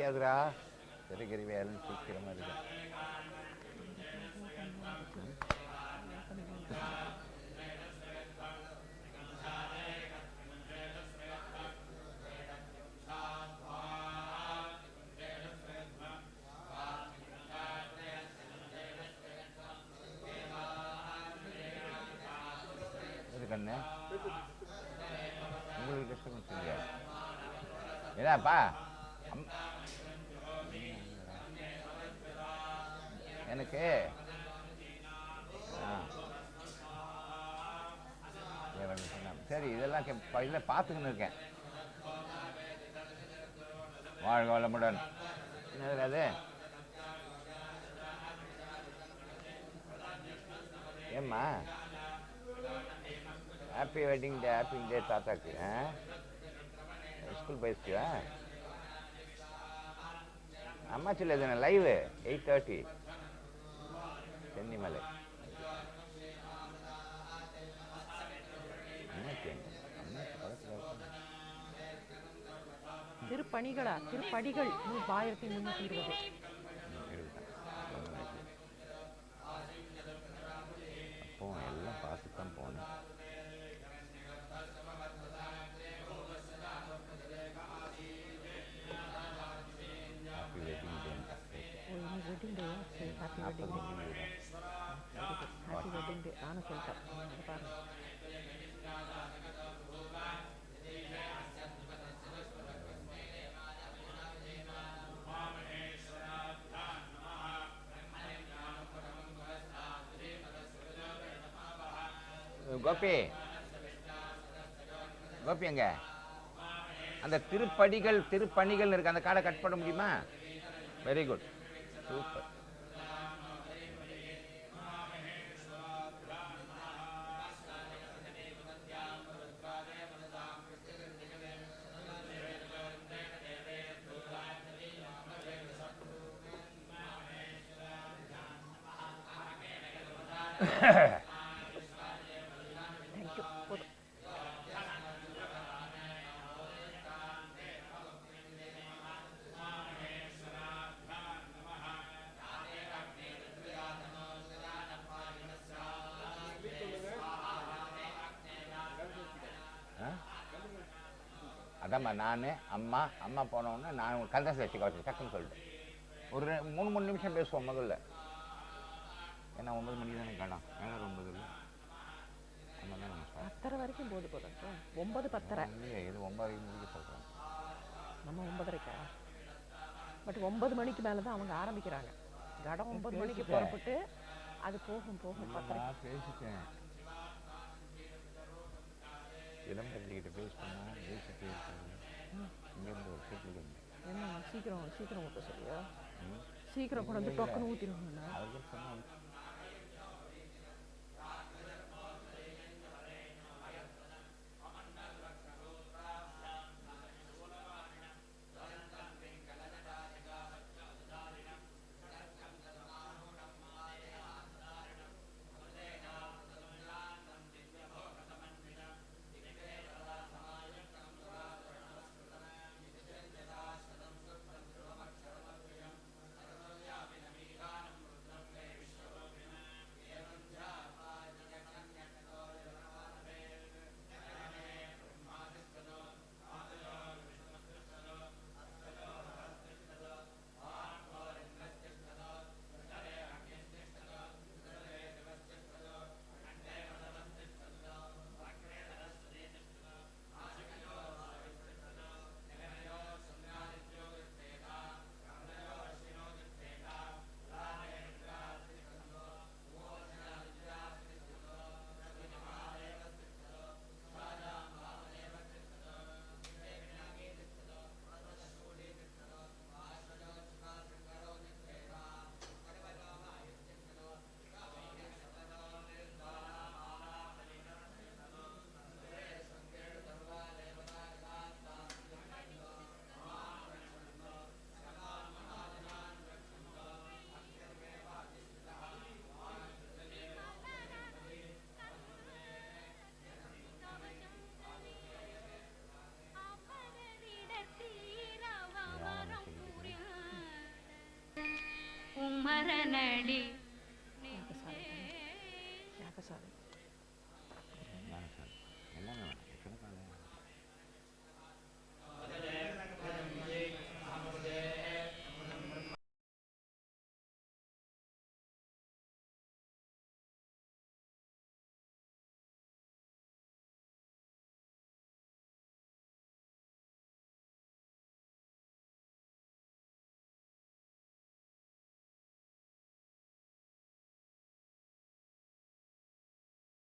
முடியாதுடா. பெருகிற வேலை சீக்கிரமாக இருக்கு. இது கண்ணு உங்களுக்கு டிஸ்டர்பன்ஸ் இல்லையா? ஏதாப்பா எனக்கு சரி இதெல்லாம் இதில் பார்த்துக்கின்னு இருக்கேன். வாழ்க வளமுடன். என்னது அது? ஏம்மா happy wedding day, happy day தாத்தாக்கு. ஸ்கூல் போயிடுச்சியா? அம்மாச்சில் எதுனா லைவு 8:30 சென்னிமலை. திருப்பணிகளா? திருப்படிகள் 1320. அப்போ எல்லாம் பார்த்து தான் போனேன். Happy wedding day. Wedding day. சரி, happy wedding day. Happy wedding day. நானும் சொல்லிட்டேன். பாருங்க. கோபி கோபி எங்க அந்த திருப்பணிகள் இருக்கு, அந்த கார்டை கட் பண்ண முடியுமா? Very good, super. அதாம்மா நான் அம்மா போனோடனே நான் கந்தசை வச்சு கவச்சு டக்குன்னு சொல்லிட்டேன். ஒரு 3 நிமிஷம் பேசுவோம் முதல்ல. ஏன்னா 9 மணிக்கு தானே காணும். 9 இல்லை, ஆமாம் தான். 10:30 வரைக்கும் போது போதும். 9:10 இல்லையா? இது 9 மணிக்கு சொல்கிறேன். நம்ம 9:30. பட் 9 மணிக்கு மேலே தான் அவங்க ஆரம்பிக்கிறாங்க. கடம் 9 மணிக்கு புறப்பட்டு அது போகும் 10:30. பேசிட்டேன். இளம்பள்ளிக்கிட்ட பேஸ் பண்ணால் பேசிட்டே இருக்காங்க. இங்கேருந்து ஒரு கேட்டு என்ன சீக்கிரம் ஊற்ற சொல்லியா? சீக்கிரம் கொண்டு வந்து டொக்குன்னு ஊற்றிடுவாங்கண்ணா. அதுக்கு சொன்னால்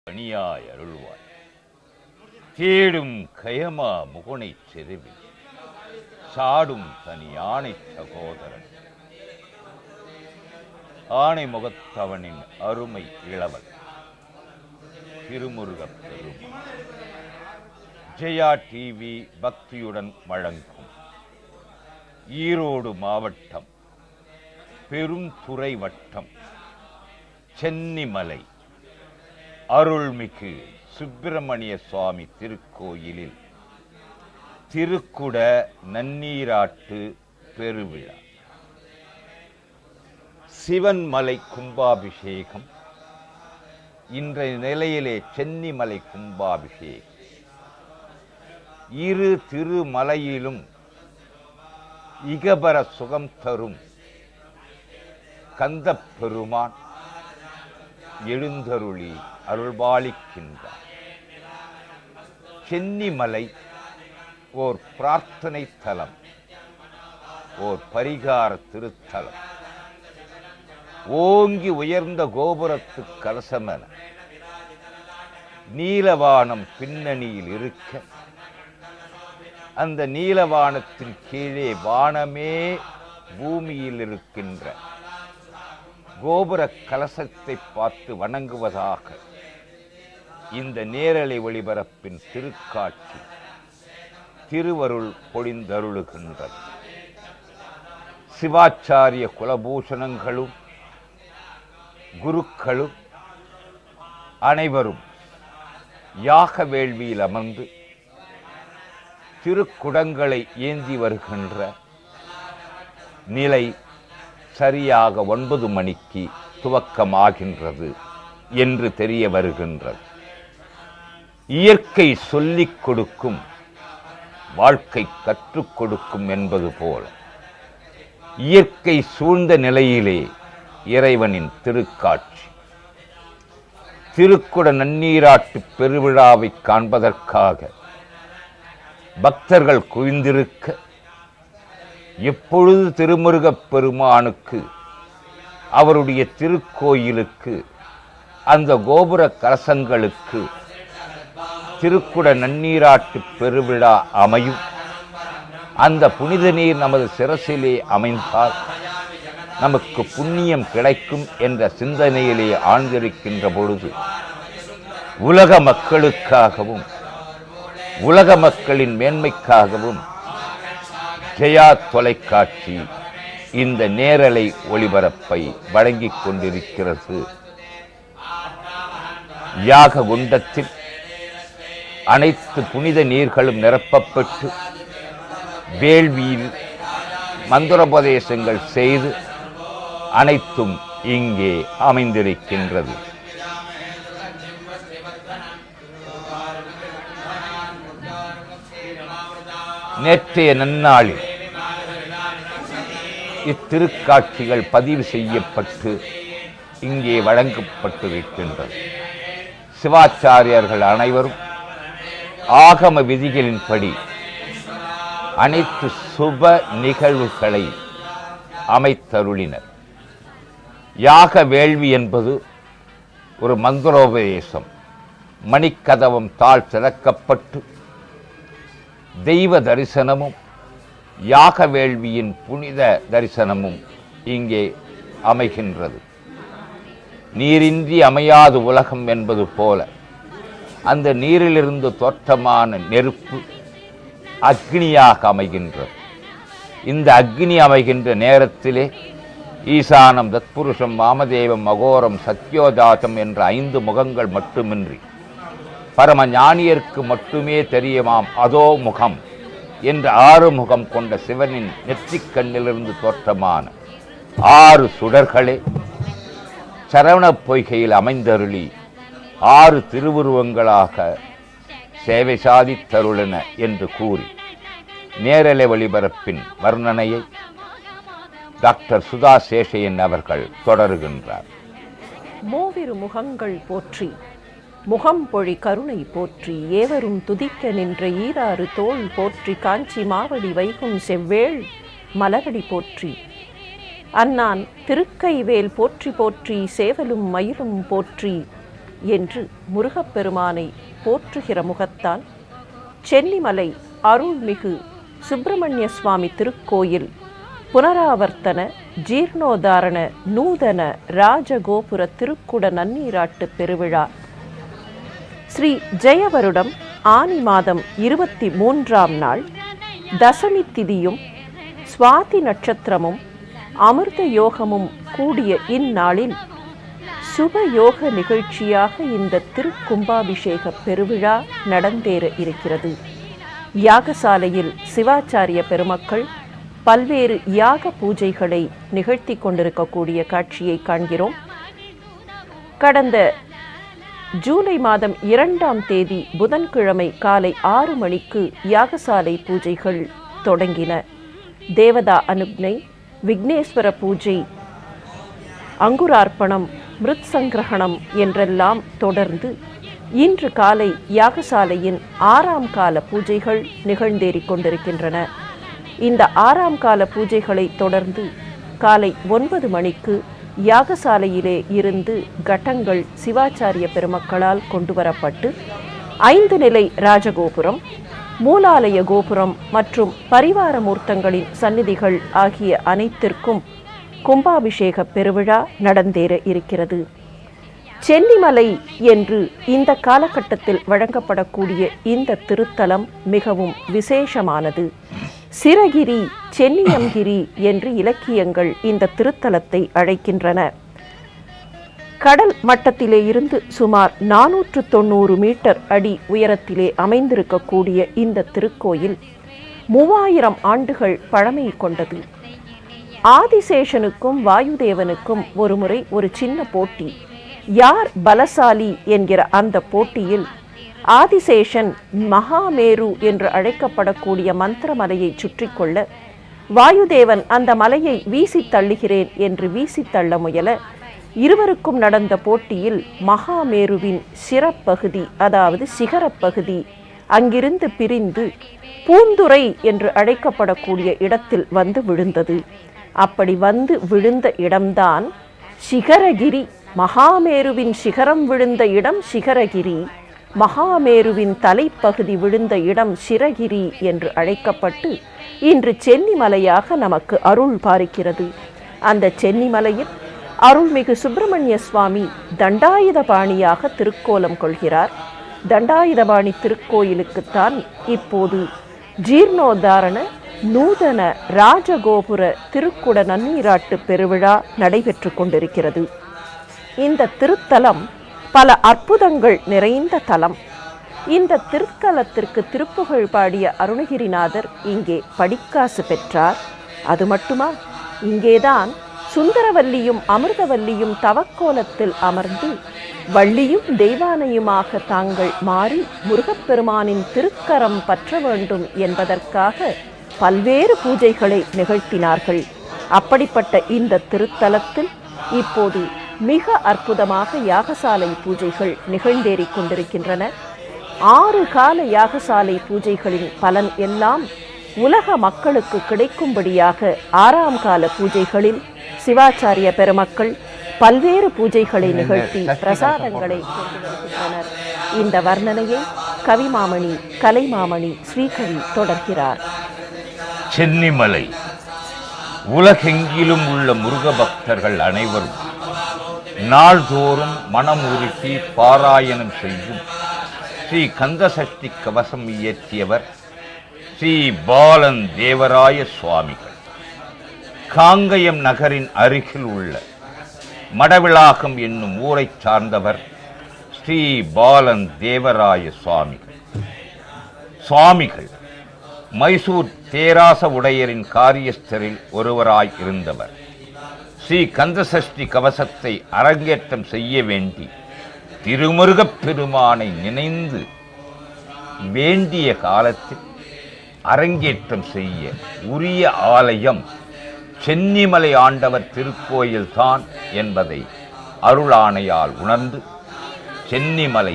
பணியாய் அருள்வாய். தேடும் கயமா முகனை செருவில் சாடும் தனி ஆணை சகோதரன் ஆணை முகத்தவனின் அருமை இளவன் திருமுருகப் பெருமான். ஜெயா டிவி பக்தியுடன் வழங்கும் ஈரோடு மாவட்டம் பெருந்துறை வட்டம் சென்னிமலை அருள்மிகு சுப்பிரமணிய சுவாமி திருக்கோயிலில் திருக்குட நன்னீராட்டு பெருவிழா. சிவன்மலை கும்பாபிஷேகம் இன்றைய நிலையிலே சென்னிமலை கும்பாபிஷேகம். இரு திருமலையிலும் இகபர சுகம் தரும் கந்தப் பெருமான் எழுந்தருளி அருள்பாலிக்கின்றார். சென்னிமலை ஓர் பிரார்த்தனை தலம், ஓர் பரிகார திருத்தலம். ஓங்கி உயர்ந்த கோபுரத்து கலசமென நீலவானம் பின்னணியில் இருக்க, அந்த நீலவானத்தின் கீழே வானமே பூமியில் இருக்கின்ற கோபுர கலசத்தை பார்த்து வணங்குவதாக இந்த நேரலை ஒளிபரப்பின் திருக்காட்சி திருவருள் பொழிந்தருளுகின்றது. சிவாச்சாரிய குலபூஷணங்களும் குருக்களும் அனைவரும் யாக வேள்வியில் அமர்ந்து திருக்குடங்களை ஏந்தி வருகின்ற நிலை சரியாக 9 மணிக்கு துவக்கமாகின்றது என்று தெரிய வருகின்றது. இயற்கை சொல்லிக் கொடுக்கும், வாழ்க்கை கற்றுக் கொடுக்கும் என்பது போல இயற்கை சூழ்ந்த நிலையிலே இறைவனின் திருக்காட்சி. திருக்குட நன்னீராட்டு பெருவிழாவை காண்பதற்காக பக்தர்கள் குவிந்திருக்க, எப்பொழுது திருமுருகப் பெருமானுக்கு அவருடைய திருக்கோயிலுக்கு அந்த கோபுர கலசங்களுக்கு திருக்குட நன்னீராட்டு பெருவிழா அமையும், அந்த புனித நீர் நமது சிரசிலே அமைந்தால் நமக்கு புண்ணியம் கிடைக்கும் என்ற சிந்தனையிலே ஆழ்ந்திருக்கின்ற பொழுது, உலக மக்களுக்காகவும் உலக மக்களின் மேன்மைக்காகவும் ஜெயா தொலைக்காட்சி இந்த நேரலை ஒளிபரப்பை வழங்கிக் கொண்டிருக்கிறது. யாக குண்டத்தில் அனைத்து புனித நீர்களும் நிரப்பப்பட்டு வேள்வியில் மந்திரோபதேசங்கள் செய்து அனைத்தும் இங்கே அமைந்திருக்கின்றது. நேற்றைய நன்னாளில் இத்திருக்காட்சிகள் பதிவு செய்யப்பட்டு இங்கே வழங்கப்பட்டிருக்கின்றது. சிவாச்சாரியர்கள் அனைவரும் ஆகம விதிகளின்படி அனைத்து சுப நிகழ்வுகளை அமைத்தருளினர். யாக வேள்வி என்பது ஒரு மந்திரோபதேசம். மணிக்கதவம் தாழ் திறக்கப்பட்டு தெய்வ தரிசனமும் யாக வேள்வியின் புனித தரிசனமும் இங்கே அமைகின்றது. நீரின்றி அமையாது உலகம் என்பது போல அந்த நீரிலிருந்து தோற்றமான நெருப்பு அக்னியாக அமைகின்றது. இந்த அக்னி அமைகின்ற நேரத்திலே ஈசானம், தத்புருஷம், வாமதேவம், அகோரம், சத்யோஜாதம் என்ற 5 முகங்கள் மட்டுமின்றி பரம ஞானியருக்கு மட்டுமே தெரியுமாம் அதோ முகம் என்ற 6 முகம் கொண்ட சிவனின் நெற்றிக் கண்ணிலிருந்து தோற்றமான 6 சுடர்களே சரவணப் பொய்கையில் அமைந்தருளி 6 திருவுருவங்களாக சேவை சாதித்தருளன என்று கூறி நேரலை ஒளிபரப்பின் வர்ணனையை டாக்டர் சுதா சேஷையன் அவர்கள் தொடருகின்றார். மூவிரு முகங்கள் போற்றி, முகம் பொழி கருணை போற்றி, ஏவரும் துதிக்க நின்ற ஈராறு தோள் போற்றி, காஞ்சி மாவடி வைகும் செவ்வேள் மலரடி போற்றி, அன்னான் திருக்கைவேல் போற்றி போற்றி, சேவலும் மயிலும் போற்றி என்று முருகப்பெருமானை போற்றுகிற முகத்தால் சென்னிமலை அருள்மிகு சுப்பிரமணிய சுவாமி திருக்கோயில் புனராவர்த்தன ஜீர்ணோதாரண நூதன ராஜகோபுர திருக்குட நன்னீராட்டு பெருவிழா ஸ்ரீ ஜெயவருடம் ஆனி மாதம் 23ஆம் நாள் தசமி திதியும் சுவாதி நட்சத்திரமும் அமிர்த யோகமும் கூடிய இந்நாளில் சுபயோக நிகழ்ச்சியாக இந்த திருக்கும்பாபிஷேக பெருவிழா நடந்தேற இருக்கிறது. யாகசாலையில் சிவாச்சாரிய பெருமக்கள் பல்வேறு யாக பூஜைகளை நிகழ்த்தி கொண்டிருக்கக்கூடிய காட்சியை காண்கிறோம். கடந்த ஜூலை மாதம் 2ஆம் தேதி புதன்கிழமை காலை 6 மணிக்கு யாகசாலை பூஜைகள் தொடங்கின. தேவதா அனுக்னை, விக்னேஸ்வர பூஜை, அங்குரார்ப்பணம், மிருத் சங்கிரகணம் என்றெல்லாம் தொடர்ந்து இன்று காலை யாகசாலையின் 6ஆம் கால பூஜைகள் நிகழ்ந்தேறிக் கொண்டிருக்கின்றன. இந்த 6ஆம் கால பூஜைகளை தொடர்ந்து காலை 9 மணிக்கு யாகசாலையிலே இருந்து கட்டங்கள் சிவாச்சாரிய பெருமக்களால் கொண்டு வரப்பட்டு 5 நிலை ராஜகோபுரம், மூலாலய கோபுரம் மற்றும் பரிவார மூர்த்தங்களின் சந்நிதிகள் ஆகிய அனைத்திற்கும் கும்பாபிஷேக பெருவிழா நடந்தேற இருக்கிறது. சென்னிமலை என்று இந்த காலகட்டத்தில் வழங்கப்படக்கூடிய இந்த திருத்தலம் மிகவும் விசேஷமானது. சிரகிரி, சென்னியம்கிரி என்று இலக்கியங்கள் இந்த திருத்தலத்தை அழைக்கின்றன. கடல் மட்டத்திலே இருந்து சுமார் 490 மீட்டர் அடி உயரத்திலே அமைந்திருக்கக்கூடிய இந்த திருக்கோயில் 3000 ஆண்டுகள் பழமை கொண்டது. ஆதிசேஷனுக்கும் வாயுதேவனுக்கும் ஒருமுறை ஒரு சின்ன போட்டி. யார் பலசாலி என்கிற அந்த போட்டியில் ஆதிசேஷன் மகாமேரு என்று அழைக்கப்படக்கூடிய மந்திரமலையை சுற்றி கொள்ள வாயுதேவன் அந்த மலையை வீசி தள்ளுகிறேன் என்று வீசி தள்ள முயல இருவருக்கும் நடந்த போட்டியில் மகாமேருவின் சிறப்பகுதி, அதாவது சிகரப்பகுதி அங்கிருந்து பிரிந்து பூந்துரை என்று அழைக்கப்படக்கூடிய இடத்தில் வந்து விழுந்தது. அப்படி வந்து விழுந்த இடம்தான் சிகரகிரி. மகாமேருவின் சிகரம் விழுந்த இடம் சிகரகிரி, மகாமேருவின் தலைப்பகுதி விழுந்த இடம் சிரகிரி என்று அழைக்கப்பட்டு இன்று சென்னிமலையாக நமக்கு அருள் பாலிக்கிறது. அந்த சென்னிமலையில் அருள்மிகு சுப்பிரமணிய சுவாமி தண்டாயுதபாணியாக திருக்கோலம் கொள்கிறார். தண்டாயுதபாணி திருக்கோயிலுக்குத்தான் இப்போது ஜீர்ணோத்தாரண நூதன ராஜகோபுர திருக்குட நன்னீராட்டு பெருவிழா நடைபெற்று கொண்டிருக்கிறது. இந்த திருத்தலம் பல அற்புதங்கள் நிறைந்த தலம். இந்த திருத்தலத்திற்கு திருப்புகழ் பாடிய அருணகிரிநாதர் இங்கே படிக்காசு பெற்றார். அது மட்டுமா, இங்கேதான் சுந்தரவல்லியும் அமிர்தவல்லியும் தவக்கோலத்தில் அமர்ந்து வள்ளியும் தெய்வானையுமாக தாங்கள் மாறி முருகப்பெருமானின் திருக்கரம் பற்ற வேண்டும் என்பதற்காக பல்வேறு பூஜைகளை நிகழ்த்தினார்கள். அப்படிப்பட்ட இந்த திருத்தலத்தில் இப்போது மிக அற்புதமாக யாகசாலை பூஜைகள் நிகழ்ந்தேறிக் கொண்டிருக்கின்றன. 6 கால யாகசாலை பூஜைகளின் பலன் எல்லாம் உலக மக்களுக்கு கிடைக்கும்படியாக 6ஆம் கால பூஜைகளில் சிவாச்சாரிய பெருமக்கள் பல்வேறு பூஜைகளை நிகழ்த்தி பிரசாதங்களை கொண்டு வருகின்றனர். இந்த வர்ணனையை கவிமாமணி, கலைமாமணி ஸ்ரீகவி தொடர்கிறார். சென்னிமலை உலகெங்கிலும் உள்ள முருக பக்தர்கள் அனைவரும் நாள்தோறும் மனம் உருக்கி பாராயணம் செய்யும் ஸ்ரீ கந்தசஷ்டி கவசம் இயற்றியவர் ஸ்ரீ பாலன் தேவராய சுவாமிகள். காங்கயம் நகரின் அருகில் உள்ள மடவிளாகம் என்னும் ஊரை சார்ந்தவர் ஸ்ரீ பாலன் தேவராய சுவாமிகள். சுவாமிகள் மைசூர் தேராச உடையரின் காரியஸ்தரில் ஒருவராய் இருந்தவர். ஸ்ரீ கந்தசஷ்டி கவசத்தை அரங்கேற்றம் செய்ய வேண்டி திருமுருகப் பெருமானை நினைந்து வேண்டிய காலத்தில் அரங்கேற்றம் செய்ய உரிய ஆலயம் சென்னிமலை ஆண்டவர் திருக்கோயில்தான் என்பதை அருளாணையால் உணர்ந்து சென்னிமலை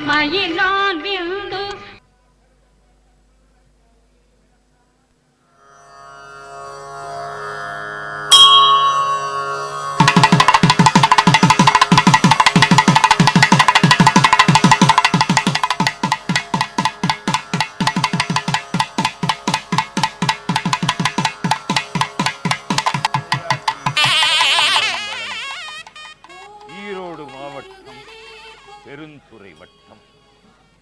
மயிலான் விந்து ஈரோடு மாவட்டம் பெருந்துறை வட்டம்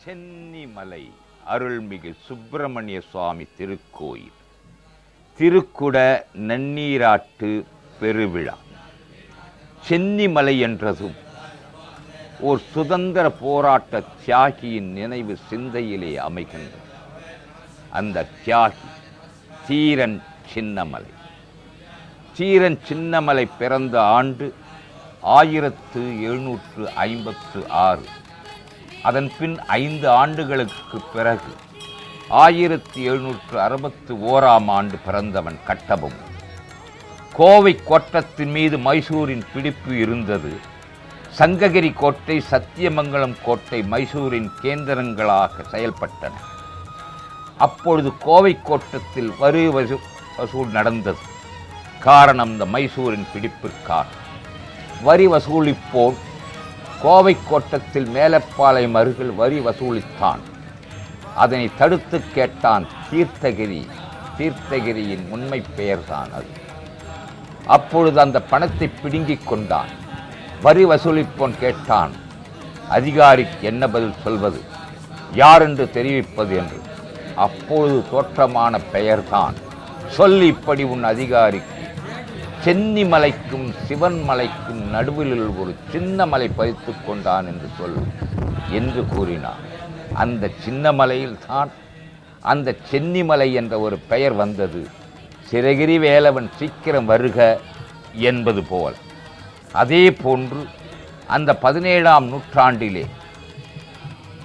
சென்னிமலை அருள்மிகு சுப்பிரமணிய சுவாமி திருக்கோயில் திருக்குட நன்னீராட்டு பெருவிழா. சென்னிமலை என்றதும் ஓர் சுதந்திர போராட்ட தியாகியின் நினைவு சிந்தையிலே அமைகின்றது. அந்த தியாகி தீரன் சின்னமலை. தீரன் சின்னமலை பிறந்த ஆண்டு 1756. அதன் பின் 5 ஆண்டுகளுக்கு பிறகு 1761 ஆண்டு பிறந்தவன் கட்டபொம்மன். கோவை கோட்டத்தின் மீது மைசூரின் பிடிப்பு இருந்தது. சங்ககிரி கோட்டை, சத்தியமங்கலம் கோட்டை மைசூரின் கேந்திரங்களாக செயல்பட்டன. அப்பொழுது கோவை கோட்டத்தில் வரி வசூல் நடந்தது. காரணம் இந்த மைசூரின் பிடிப்பிற்காக. வரி வசூலிப்போன் கோவை கோட்டத்தில் மேலப்பாளையம் அருகில் வரி வசூலித்தான். அதனை தடுத்து கேட்டான் தீர்த்தகிரி. தீர்த்தகிரியின் உண்மை பெயர்தான் அது. அப்பொழுது அந்த பணத்தை பிடுங்கிக் கொண்டான். வரி வசூலிப்போன் கேட்டான், அதிகாரிக்கு என்ன பதில் சொல்வது, யார் என்று தெரிவிப்பது என்று. அப்பொழுது தோற்றமான பெயர்தான், சொல் இப்படி உன் அதிகாரிக்கு, சென்னிமலைக்கும் சிவன் மலைக்கும் நடுவில் ஒரு சின்ன மலை பறித்து கொண்டான் என்று சொல் என்று கூறினான். அந்த சின்ன மலையில் தான் அந்த சென்னிமலை என்ற ஒரு பெயர் வந்தது. சிறகிரி வேலவன் சீக்கிரம் வருக என்பது போல். அதே போன்று அந்த 17ஆம் நூற்றாண்டிலே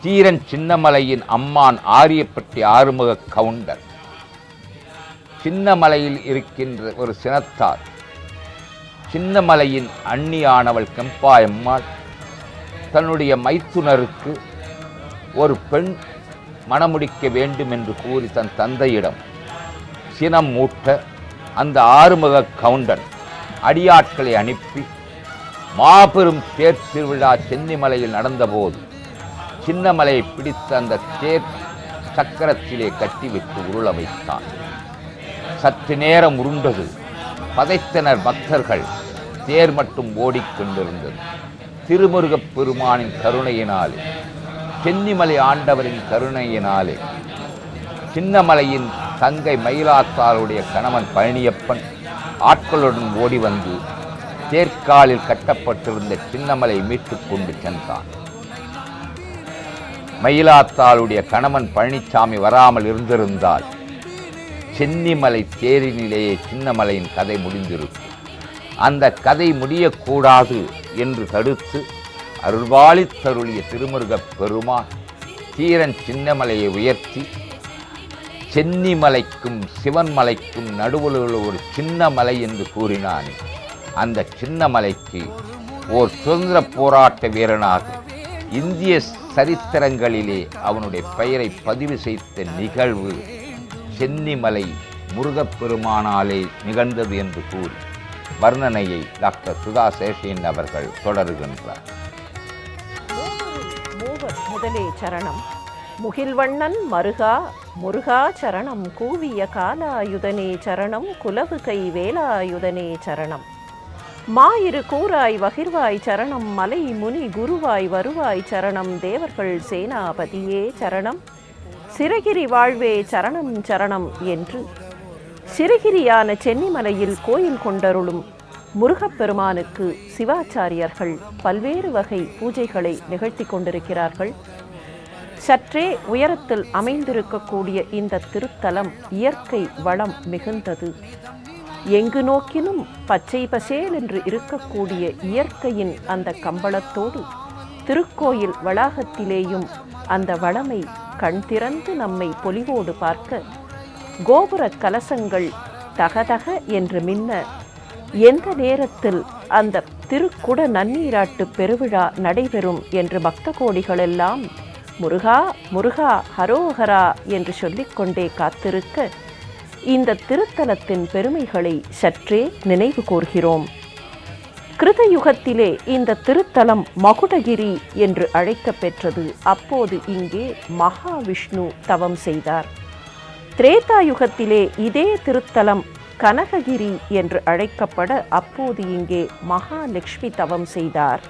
தீரன் சின்னமலையின் அம்மான் ஆரியப்பட்டி ஆறுமுக கவுண்டர், சின்னமலையில் இருக்கின்ற ஒரு சினத்தார், சின்னமலையின் அண்ணியானவள் கெம்பாயம்மாள் தன்னுடைய மைத்துனருக்கு ஒரு பெண் மணமுடிக்க வேண்டும் என்று கூறி தன் தந்தையிடம் சினம் மூட்ட அந்த ஆறுமுக கவுண்டன் அடியாட்களை அனுப்பி மாபெரும் தேர் திருவிழா சென்னிமலையில் நடந்தபோது சின்னமலையை பிடித்த அந்த தேர் சக்கரத்திலே கட்டிவிட்டு உருள வைத்தான். சற்று நேரம் உருண்டது. பதைத்தனர் பக்தர்கள். தேர் மட்டும் ஓடிக்கொண்டிருந்தது. திருமுருகப் பெருமானின் கருணையினாலே, சென்னிமலை ஆண்டவரின் கருணையினாலே சின்னமலையின் தங்கை மயிலாத்தாளுடைய கணவன் பழனியப்பன் ஆட்களுடன் ஓடி வந்து தேர்காலில் கட்டப்பட்டிருந்த சின்னமலை மீட்டுக் கொண்டு சென்றான். மயிலாத்தாளுடைய கணவன் பழனிசாமி வராமல் இருந்திருந்தால் சென்னிமலை தேரினிலேயே சின்னமலையின் கதை முடிந்திருக்கும். அந்த கதை முடியக்கூடாது என்று தடுத்து அருள்வாளித்தருளிய திருமுருகப் பெருமான் தீரன் சின்னமலையை உயர்த்தி சென்னிமலைக்கும் சிவன்மலைக்கும் நடுவில் உள்ள ஒரு சின்ன மலை என்று கூறினானே, அந்த சின்ன மலைக்கு ஓர் சுதந்திர போராட்ட வீரனாக இந்திய சரித்திரங்களிலே அவனுடைய பெயரை பதிவு செய்த நிகழ்வு சென்னிமலை முருகப்பெருமானாலே நிகழ்ந்தது என்று கூறி வர்ணனையை டாக்டர் சுதா சேஷன் அவர்கள் தொடருகின்றார். முதலே சரணம். முகில்வண்ணன் மருகா முருகா சரணம். கூவிய காலாயுதனே சரணம். குலவு கை வேலாயுதனே சரணம். மாயிரு கூறாய் வகிர்வாய் சரணம். மலை முனி குருவாய் வருவாய் சரணம். தேவர்கள் சேனாபதியே சரணம். சிறகிரி வாழ்வே சரணம் சரணம் என்று சிறகிரியான சென்னிமலையில் கோயில் கொண்டருளும் முருகப்பெருமானுக்கு சிவாச்சாரியர்கள் பல்வேறு வகை பூஜைகளை நிகழ்த்தி கொண்டிருக்கிறார்கள். சற்றே உயரத்தில் அமைந்திருக்கக்கூடிய இந்த திருத்தலம் இயற்கை வளம் மிகுந்தது. எங்கு நோக்கினும் பச்சை பசேல் என்று இருக்கக்கூடிய இயற்கையின் அந்த கம்பளத்தோடு திருக்கோயில் வளாகத்திலேயும் அந்த வளமை கண் திறந்து நம்மை பொலிவோடு பார்க்க, கோபுர கலசங்கள் தகதக என்று மின்ன, எந்த நேரத்தில் அந்த திருக்குட நன்னீராட்டு பெருவிழா நடைபெறும் என்று பக்த கோடிகளெல்லாம் முருகா முருகா ஹரோஹரா என்று சொல்லிக்கொண்டே காத்திருக்க, இந்த திருத்தலத்தின் பெருமைகளை சற்றே நினைவு கூர்கிறோம். கிருதயுகத்திலே இந்த திருத்தலம் மகுடகிரி என்று அழைக்கப்பெற்றது. அப்போது இங்கே மகாவிஷ்ணு தவம் செய்தார். திரேதாயுகத்திலே இதே திருத்தலம் கனககிரி என்று அழைக்கப்பட, அப்போது இங்கே மகாலட்சுமி தவம் செய்தார்.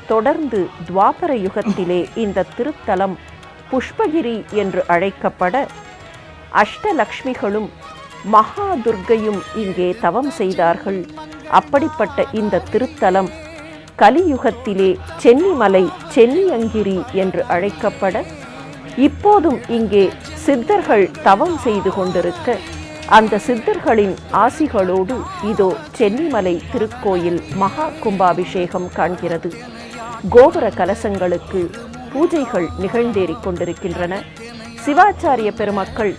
தொடர்ந்து துவாபர யுகத்திலே இந்த திருத்தலம் புஷ்பகிரி என்று அழைக்கப்பட, அஷ்டலக்ஷ்மிகளும் மகாதுர்கையும் இங்கே தவம் செய்தார்கள். அப்படிப்பட்ட இந்த திருத்தலம் கலியுகத்திலே சென்னிமலை சென்னியங்கிரி என்று அழைக்கப்பட, இப்போதும் இங்கே சித்தர்கள் தவம் செய்து கொண்டிருக்க, அந்த சித்தர்களின் ஆசிகளோடு இதோ சென்னிமலை திருக்கோயில் மகா கும்பாபிஷேகம் காண்கிறது. கோபுர கலசங்களுக்கு பூஜைகள் நிகழ்ந்தேறிக் கொண்டிருக்கின்றன. சிவாச்சாரிய பெருமக்கள்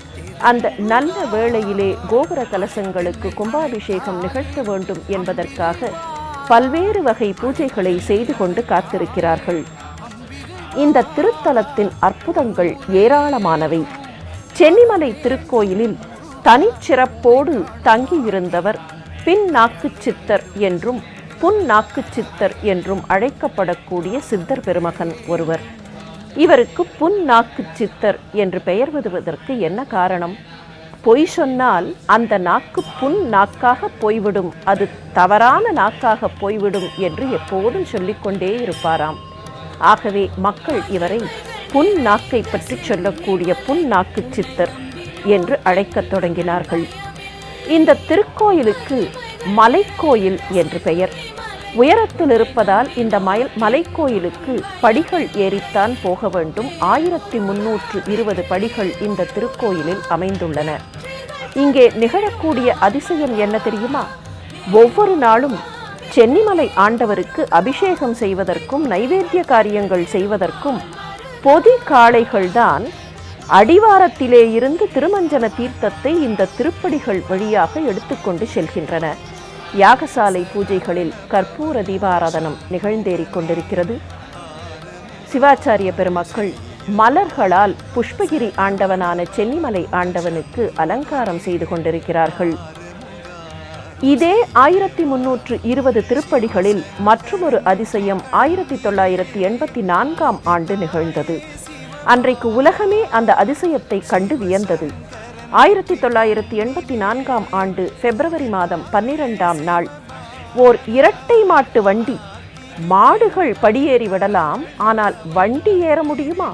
அந்த நல்ல வேளையிலே கோபுர கலசங்களுக்கு கும்பாபிஷேகம் நிகழ்த்த வேண்டும் என்பதற்காக பல்வேறு வகை பூஜைகளை செய்து கொண்டு காத்திருக்கிறார்கள். இந்த திருத்தலத்தின் அற்புதங்கள் ஏராளமானவை. சென்னிமலை திருக்கோயிலில் தனிச்சிறப்போடு தங்கியிருந்தவர் பின்னாக்கு சித்தர் என்றும் புன்னாக்கு சித்தர் என்றும் அழைக்கப்படக்கூடிய சித்தர் பெருமகன் ஒருவர். இவருக்கு புன்னாக்கு சித்தர் என்று பெயர் வருவதற்கு என்ன காரணம்? பொய் சொன்னால் அந்த நாக்கு புன் நாக்காக போய்விடும், அது தவறான நாக்காக போய்விடும் என்று எப்போதும் சொல்லிக்கொண்டே இருப்பாராம். ஆகவே மக்கள் இவரை புன் நாக்கை பற்றி சொல்லக்கூடிய புன்னாக்கு சித்தர் என்று அழைக்கத் தொடங்கினார்கள். இந்த திருக்கோயிலுக்கு மலைக்கோயில் என்று பெயர். உயரத்தில் இருப்பதால் இந்த மலைக்கோயிலுக்கு படிகள் ஏறித்தான் போக வேண்டும். 1320 படிகள் இந்த திருக்கோயிலில் அமைந்துள்ளன. இங்கே நிகழக்கூடிய அதிசயம் என்ன தெரியுமா? ஒவ்வொரு நாளும் சென்னிமலை ஆண்டவருக்கு அபிஷேகம் செய்வதற்கும் நைவேத்திய காரியங்கள் செய்வதற்கும் பொதி காளைகள்தான் அடிவாரத்திலே இருந்து திருமஞ்சன தீர்த்தத்தை இந்த திருப்படிகள் வழியாக எடுத்துக்கொண்டு செல்கின்றன. யாகசாலை பூஜைகளில் கற்பூர தீபாராதனம் நிகழ்ந்தேறிக் கொண்டிருக்கிறது. சிவாச்சாரிய பெருமக்கள் மலர்களால் புஷ்பகிரி ஆண்டவனான சென்னிமலை ஆண்டவனுக்கு அலங்காரம் செய்து கொண்டிருக்கிறார்கள். இதே 1320 திருப்படிகளில் மற்றொரு அதிசயம் 1984ஆம் ஆண்டு நிகழ்ந்தது. அன்றைக்கு உலகமே அந்த அதிசயத்தை கண்டு வியந்தது. 1984ஆம் ஆண்டு பிப்ரவரி மாதம் 12ஆம் நாள் ஓர் இரட்டை மாட்டு வண்டி, மாடுகள் படியேறி விடலாம், ஆனால் வண்டி ஏற முடியுமா?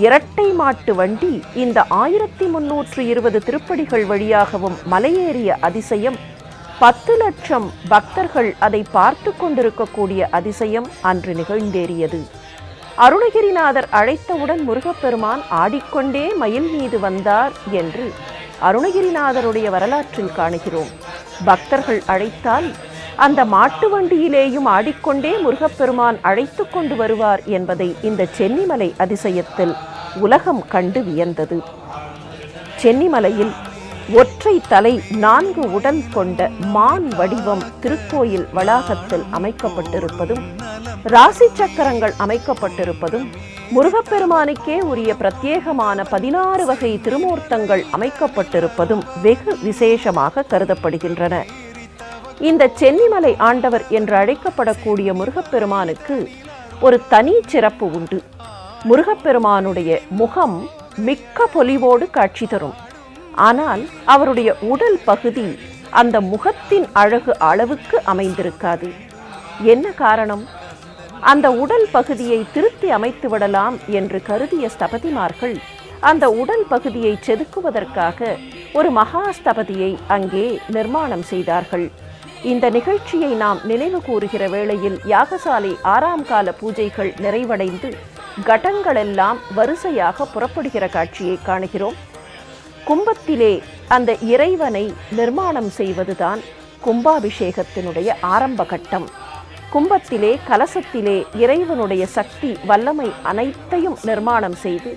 இரட்டை மாட்டு வண்டி இந்த 1320 திருப்படிகள் வழியாகவும் மலையேறிய அதிசயம், 10 லட்சம் பக்தர்கள் அதை பார்த்து கொண்டிருக்கக்கூடிய அதிசயம் அன்று நிகழ்ந்தேறியது. அருணகிரிநாதர் அழைத்தவுடன் முருகப்பெருமான் ஆடிக்கொண்டே மயில் மீது வந்தார் என்று அருணகிரிநாதருடைய வரலாற்றில் காணுகிறோம். பக்தர்கள் அழைத்தால் அந்த மாட்டு வண்டியிலேயும் ஆடிக்கொண்டே முருகப்பெருமான் அழைத்து கொண்டு வருவார் என்பதை இந்த சென்னிமலை அதிசயத்தில் உலகம் கண்டு வியந்தது. சென்னிமலையில் ஒற்றை தலை 4 உடல் கொண்ட மான் வடிவம் திருக்கோயில் வளாகத்தில் அமைக்கப்பட்டிருப்பதும், ராசி சக்கரங்கள் அமைக்கப்பட்டிருப்பதும், முருகப்பெருமானுக்கே உரிய பிரத்யேகமான 16 வகை திருமூர்த்தங்கள் அமைக்கப்பட்டிருப்பதும் வெகு விசேஷமாக கருதப்படுகின்றன. இந்த சென்னிமலை ஆண்டவர் என்று அழைக்கப்படக்கூடிய முருகப்பெருமானுக்கு ஒரு தனி சிறப்பு உண்டு. முருகப்பெருமானுடைய முகம் மிக்க பொலிவோடு காட்சி தரும். ஆனால் அவருடைய உடல் பகுதி அந்த முகத்தின் அழகு அளவுக்கு அமைந்திருக்காது. என்ன காரணம்? அந்த உடல் பகுதியை திருத்தி அமைத்து விடலாம் என்று கருதிய ஸ்தபதிமார்கள் அந்த உடல் பகுதியை செதுக்குவதற்காக ஒரு மகா ஸ்தபதியை அங்கே நிர்மாணம் செய்தார்கள். இந்த நிகழ்ச்சியை நாம் நினைவு கூறுகிற வேளையில் யாகசாலை 6ஆம் கால பூஜைகள் நிறைவடைந்து கடங்களெல்லாம் வரிசையாக புறப்படுகிற காட்சியை காணுகிறோம். கும்பத்திலே அந்த இறைவனை நிர்மாணம் செய்வதுதான் கும்பாபிஷேகத்தினுடைய ஆரம்ப கட்டம். கும்பத்திலே, கலசத்திலே இறைவனுடைய சக்தி வல்லமை அனைத்தையும் நிர்மாணம் செய்து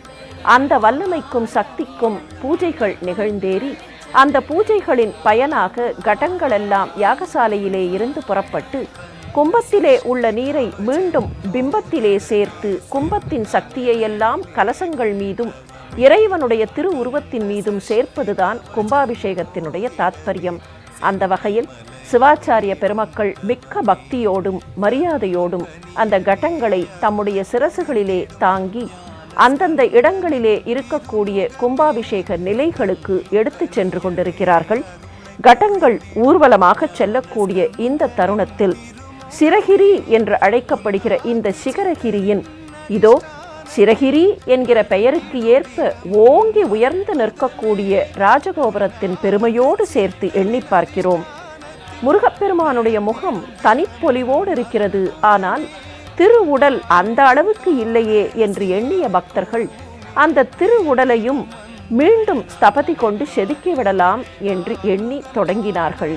அந்த வல்லமைக்கும் சக்திக்கும் பூஜைகள் நிகழ்ந்தேறி அந்த பூஜைகளின் பயனாக கடங்களெல்லாம் யாகசாலையிலே இருந்து புறப்பட்டு கும்பத்திலே உள்ள நீரை மீண்டும் பிம்பத்திலே சேர்த்து கும்பத்தின் சக்தியையெல்லாம் கலசங்கள் மீதும் இறைவனுடைய திரு உருவத்தின் மீதும் சேர்ப்பதுதான் கும்பாபிஷேகத்தினுடைய தாத்பரியம். அந்த வகையில் சிவாச்சாரிய பெருமக்கள் மிக்க பக்தியோடும் மரியாதையோடும் அந்த கடங்களை தம்முடைய சிரசுகளிலே தாங்கி அந்தந்த இடங்களிலே இருக்கக்கூடிய கும்பாபிஷேக நிலைகளுக்கு எடுத்து சென்று கொண்டிருக்கிறார்கள். கடங்கள் ஊர்வலமாக செல்லக்கூடிய இந்த தருணத்தில் சிரகிரி என்று அழைக்கப்படுகிற இந்த சிகரகிரியின் இதோ சிரகிரி என்கிற பெயருக்கு ஏற்ப ஓங்கி உயர்ந்து நிற்கக்கூடிய ராஜகோபுரத்தின் பெருமையோடு சேர்த்து எண்ணி பார்க்கிறோம். முருகப்பெருமானுடைய முகம் தனிப்பொலிவோடு இருக்கிறது. ஆனால் திருவுடல் அந்த அளவுக்கு இல்லையே என்று எண்ணிய பக்தர்கள் அந்த திருவுடலையும் மீண்டும் ஸ்தபதி கொண்டு செதுக்கி விடலாம் என்று எண்ணி தொடங்கினார்கள்.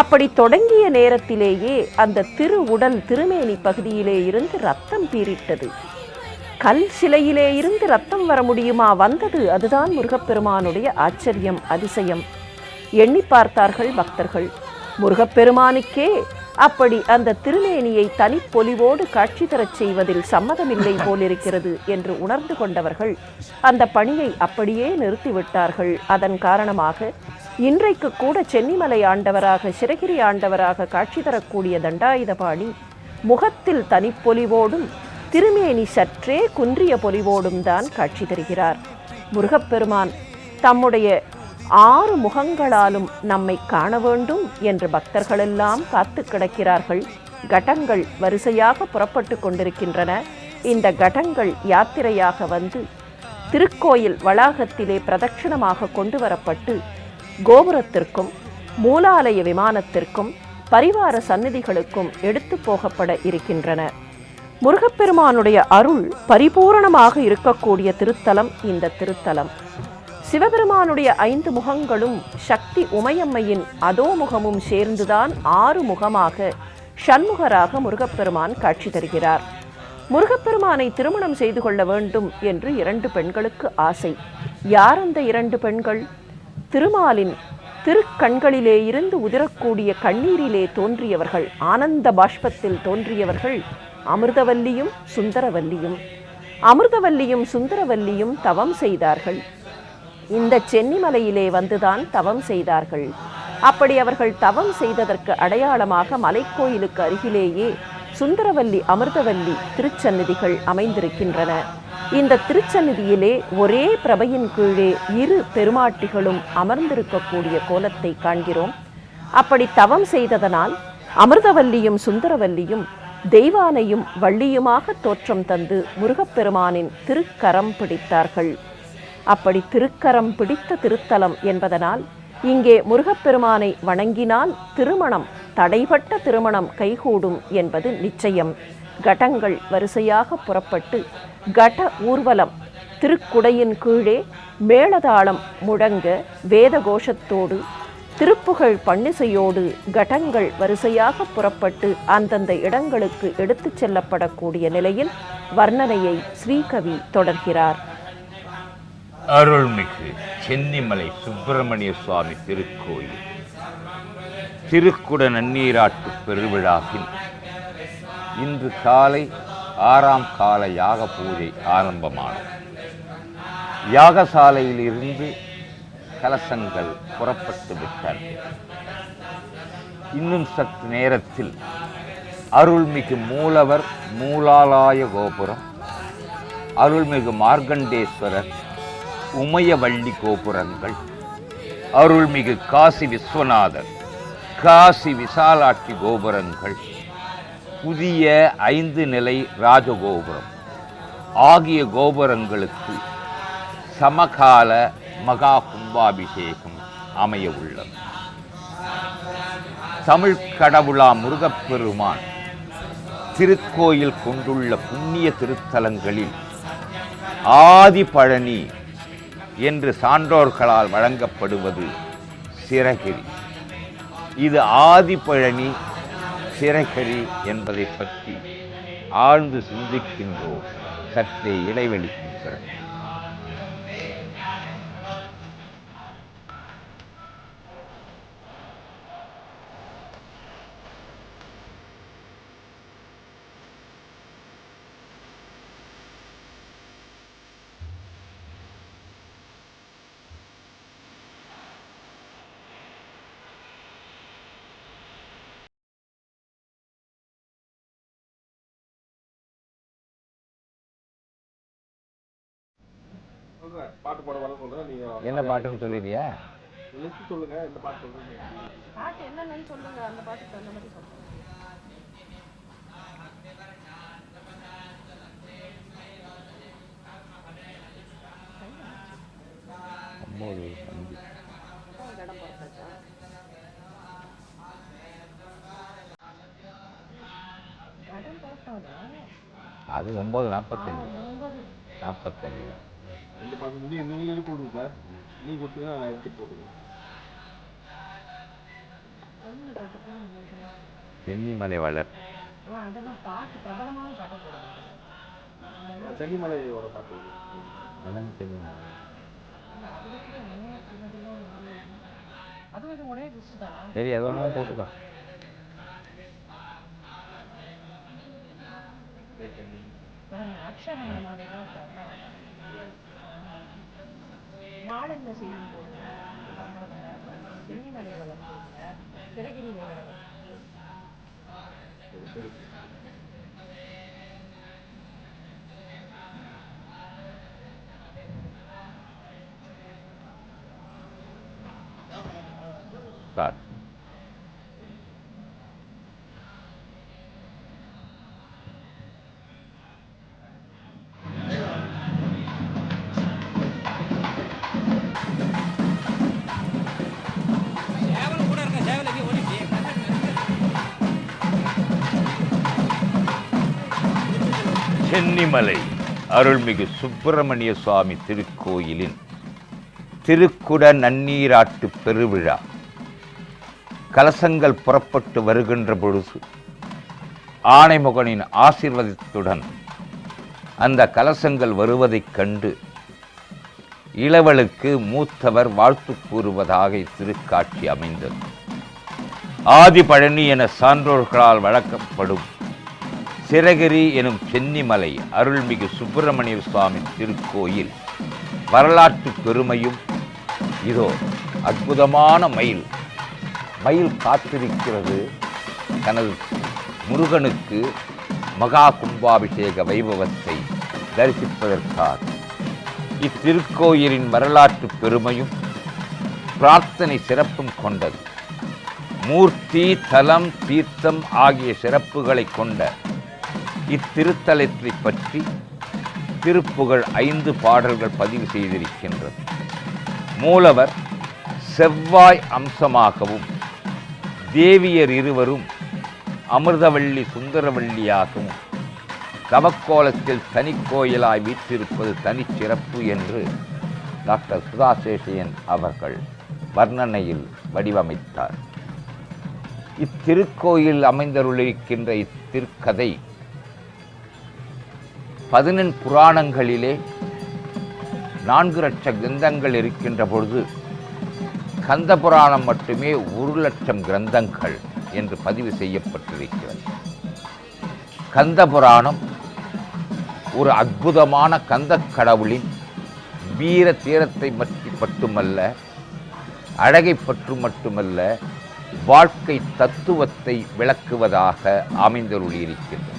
அப்படி தொடங்கிய நேரத்திலேயே அந்த திருவுடல் திருமேனி பகுதியிலே இருந்து ரத்தம் பீரிட்டது. கல் சிலையிலே இருந்து ரத்தம் வர முடியுமா? வந்தது. அதுதான் முருகப்பெருமானுடைய ஆச்சரியம், அதிசயம். எண்ணி பார்த்தார்கள் பக்தர்கள். முருகப்பெருமானுக்கே அப்படி அந்த திருமேனியை தனிப்பொலிவோடு காட்சி தரச் செய்வதில் சம்மதமில்லை போலிருக்கிறது என்று உணர்ந்து கொண்டவர்கள் அந்த பணியை அப்படியே நிறுத்திவிட்டார்கள். அதன் காரணமாக இன்றைக்கு கூட சென்னிமலை ஆண்டவராக, சிரகிரி ஆண்டவராக காட்சி தரக்கூடிய தண்டாயுதபாணி முகத்தில் தனிப்பொலிவோடும் திருமேனி சற்றே குன்றிய பொலிவோடும் தான் காட்சி தருகிறார். முருகப்பெருமான் தம்முடைய 6 முகங்களாலும் நம்மை காண வேண்டும் என்று பக்தர்களெல்லாம் காத்து கிடக்கிறார்கள். கடங்கள் வரிசையாக புறப்பட்டு கொண்டிருக்கின்றன. இந்த கடங்கள் யாத்திரையாக வந்து திருக்கோயில் வளாகத்திலே பிரதட்சணமாக கொண்டு வரப்பட்டு கோபுரத்திற்கும் மூலாலய விமானத்திற்கும் பரிவார சந்நிதிகளுக்கும் எடுத்து போகப்பட இருக்கின்றன. முருகப்பெருமானுடைய அருள் பரிபூரணமாக இருக்கக்கூடிய திருத்தலம் இந்த திருத்தலம். சிவபெருமானுடைய 5 முகங்களும் சக்தி உமையம்மையின் அதோமுகமும் சேர்ந்துதான் 6 முகமாக ஷண்முகராக முருகப்பெருமான் காட்சி தருகிறார். முருகப்பெருமானை திருமணம் செய்து கொள்ள வேண்டும் என்று 2 பெண்களுக்கு ஆசை. யார் அந்த 2 பெண்கள்? திருமாலின் திருக்கண்களிலே இருந்து உதிரக்கூடிய கண்ணீரிலே தோன்றியவர்கள், ஆனந்த பாஷ்பத்தில் தோன்றியவர்கள் அமிர்தவல்லியும் சுந்தரவல்லியும். அமிர்தவல்லியும் சுந்தரவல்லியும் தவம் செய்தார்கள். இந்த சென்னிமலையிலே வந்துதான் தவம் செய்தார்கள். அப்படி அவர்கள் தவம் செய்ததற்கு அடையாளமாக மலைக்கோயிலுக்கு அருகிலேயே சுந்தரவல்லி அமிர்தவல்லி திருச்சந்நிதிகள் அமைந்திருக்கின்றன. இந்த திருச்சந்நிதியிலே ஒரே பிரபையின் கீழே 2 பெருமாட்டிகளும் அமர்ந்திருக்கக்கூடிய கோலத்தை காண்கிறோம். அப்படி தவம் செய்ததனால் அமிர்தவல்லியும் சுந்தரவல்லியும் தெய்வானையும் வள்ளியுமாக தோற்றம் தந்து முருகப்பெருமானின் திருக்கரம் பிடித்தார்கள். அப்படி திருக்கரம் பிடித்த திருத்தலம் என்பதனால் இங்கே முருகப்பெருமானை வணங்கினால் திருமணம், தடைபட்ட திருமணம் கைகூடும் என்பது நிச்சயம். கடங்கள் வரிசையாக புறப்பட்டு கட ஊர்வலம் திருக்குடையின் கீழே மேளதாளம் முழங்க வேத கோஷத்தோடு திருப்புகழ் பன்னிசையோடு கடங்கள் வரிசையாக புறப்பட்டு அந்தந்த இடங்களுக்கு எடுத்து செல்லப்படக்கூடிய நிலையில் வர்ணனையை ஸ்ரீகவி தொடர்கிறார். அருள்மிகு சென்னிமலை சுப்பிரமணிய சுவாமி திருக்கோயில் திருக்குட நன்னீராட்டு பெருவிழாவில் இன்று காலை 6ஆம் கால யாக பூஜை ஆரம்பமானது. யாகசாலையிலிருந்து கலசங்கள் புறப்பட்டு விட்டன. இன்னும் சற்று நேரத்தில் அருள்மிகு மூலவர் மூலாலய கோபுரம், அருள்மிகு மார்கண்டேஸ்வரர் உமையவள்ளி கோபுரங்கள், அருள்மிகு காசி விஸ்வநாதர் காசி விசாலாட்சி கோபுரங்கள், புதிய 5 நிலை ராஜகோபுரம் ஆகிய கோபுரங்களுக்கு சமகால மகா கும்பாபிஷேகம் அமைய உள்ளது. தமிழ் கடவுளா முருகப்பெருமான் திருக்கோயில் கொண்டுள்ள புண்ணிய திருத்தலங்களில் ஆதி பழனி என்று சான்றோர்களால் வழங்கப்படுவது சிரகிரி. இது ஆதிபழனி சிரகிரி என்பதை பற்றி ஆழ்ந்து சிந்திக்கின்றோம். சற்றே இடைவெளிக்கு பிறகு பாட்டு பாட வர சொல்றேன். நீங்க என்ன பாட்டுன்னு சொல்லிடுறியா? சொல்லுங்க, இந்த பாட்டு சொல்லுங்க. பாட்டு என்னன்னு சொல்லுங்க, அந்த பாட்டுக்கு தகுந்த மாதிரி சொல்லுங்க. இடம் பார்த்தாச்சா? இடம் பார்த்தாதா? அது 9:45. 45. இந்த பாட்டு நீங்க போடுங்க சார். நீங்க கொடுத்தீங்கன்னா நான் எடுத்து போடுவேன். சென்னிமலை வளர். அதெல்லாம் பாட்டு பிரபலமான பாட்டு போடுவாங்க. சென்னிமலையோட பாட்டு. அது ஒரே லிஸ்ட் தான். சரி, அது ஒன்றா போட்டுக்கோ. அக்ஷரம் நாளென்ன செய்யும் போது சென்னிமலை வளர்ச்சியில் சிறகிரி ஸ்டார்ட். சென்னிமலை அருள்மிகு சுப்பிரமணிய சுவாமி திருக்கோயிலின் திருக்குட நன்னீராட்டு பெருவிழா கலசங்கள் புறப்பட்டு வருகின்ற பொழுது ஆனைமுகனின் ஆசீர்வாதத்துடன் அந்த கலசங்கள் வருவதைக் கண்டு இளவலுக்கு மூத்தவர் வாழ்த்து கூறுவதாக திருக்காட்சி அமைந்தது. ஆதிபழனி என சான்றோர்களால் வழங்கப்படும் சிரகிரி எனும் சென்னிமலை அருள்மிகு சுப்பிரமணிய சுவாமி திருக்கோயில் வரலாற்று பெருமையும் இதோ அற்புதமான மயில் காத்திருக்கிறது தனது முருகனுக்கு மகா கும்பாபிஷேக வைபவத்தை தரிசிப்பதற்காக. இத்திருக்கோயிலின் வரலாற்று பெருமையும் பிரார்த்தனை சிறப்பும் கொண்டது. மூர்த்தி, தலம், தீர்த்தம் ஆகிய சிறப்புகளை கொண்ட இத்திருத்தலத்தை பற்றி திருப்புகழ் 5 பாடல்கள் பதிவு செய்திருக்கின்றது. மூலவர் செவ்வாய் அம்சமாகவும் தேவியர் இருவரும் அமிர்தவள்ளி சுந்தரவள்ளியாகவும் தவக்கோலத்தில் தனிக்கோயிலாய் வீற்றிருப்பது தனிச்சிறப்பு என்று டாக்டர் சுதாசேஷையன் அவர்கள் வர்ணனையில் வடிவமைத்தார். இத்திருக்கோயில் அமைந்தருளிருக்கின்ற இத்திருக்கதை 14 புராணங்களிலே 4 லட்சம் கிரந்தங்கள் இருக்கின்ற பொழுது கந்த புராணம் மட்டுமே 1 லட்சம் கிரந்தங்கள் என்று பதிவு செய்யப்பட்டிருக்கிறது. கந்த புராணம் ஒரு அற்புதமான கந்த கடவுளின் வீர தீரத்தை பற்றி மட்டுமல்ல, அழகை பற்றி மட்டுமல்ல, வாழ்க்கை தத்துவத்தை விளக்குவதாக அமைந்தருளியிருக்கிறது.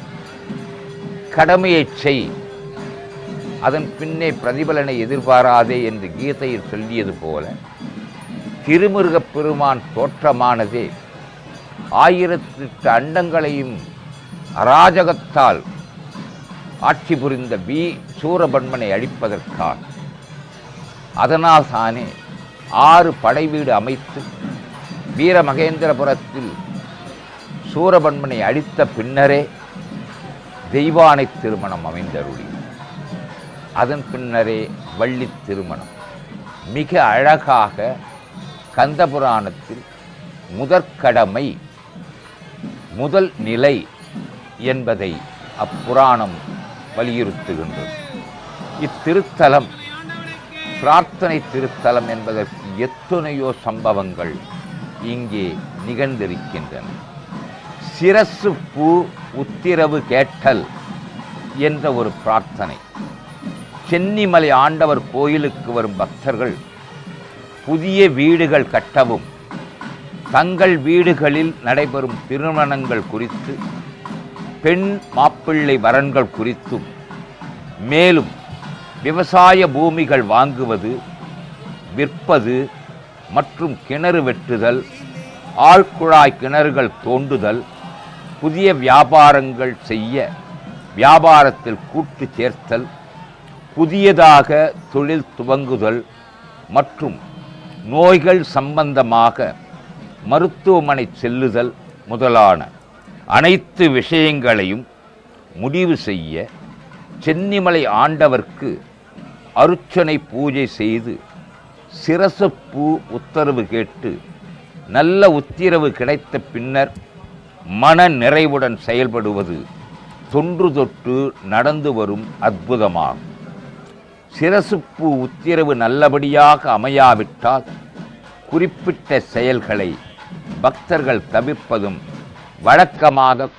கடமையை செய், அதன் பின்னே பிரதிபலனை எதிர்பாராதே என்று கீதையில் சொல்லியது போல திருமுருகப் பெருமான் தோற்றமானதே 1008 அண்டங்களையும் அராஜகத்தால் ஆட்சி புரிந்த சூரபன்மனை அழிப்பதற்காக. அதனால் தானே 6 படைவீடு அமைத்து வீரமகேந்திரபுரத்தில் சூரபன்மனை அழித்த பின்னரே தெய்வானை திருமணம் அமைந்தருளி, அதன் பின்னரே வள்ளி திருமணம் மிக அழகாக கந்த புராணத்தில் முதற்கடமை முதல் நிலை என்பதை அப்புராணம் வலியுறுத்துகின்றது. இத்திருத்தலம் பிரார்த்தனை திருத்தலம் என்பதற்கு எத்தனையோ சம்பவங்கள் இங்கே நிகழ்ந்திருக்கின்றன. சிரசு பூ உத்திரவு கேட்டல் என்ற ஒரு பிரார்த்தனை. சென்னிமலை ஆண்டவர் கோயிலுக்கு வரும் பக்தர்கள் புதிய வீடுகள் கட்டவும், தங்கள் வீடுகளில் நடைபெறும் திருமணங்கள் குறித்து, பெண் மாப்பிள்ளை வரன்கள் குறித்தும், மேலும் விவசாய பூமிகள் வாங்குவது, விற்பது மற்றும் கிணறு வெட்டுதல், ஆழ்குழாய் கிணறுகள் தோண்டுதல், புதிய வியாபாரங்கள் செய்ய வியாபாரத்தில் கூட்டு சேர்த்தல், புதியதாக தொழில் துவங்குதல் மற்றும் நோய்கள் சம்பந்தமாக மருத்துவமனை செல்லுதல் முதலான அனைத்து விஷயங்களையும் முடிவு செய்ய சென்னிமலை ஆண்டவர்க்கு அருச்சனை பூஜை செய்து சிரசப்பூ உத்தரவு கேட்டு நல்ல உத்திரவு கிடைத்த பின்னர் மன நிறைவுடன் செயல்படுவது தொன்று தொட்டு நடந்து வரும் அற்புதமாகும். சிரசுப்பூ உத்திரவு நல்லபடியாக அமையாவிட்டால் குறிப்பிட்ட செயல்களை பக்தர்கள் தவிர்ப்பதும் வழக்கமாக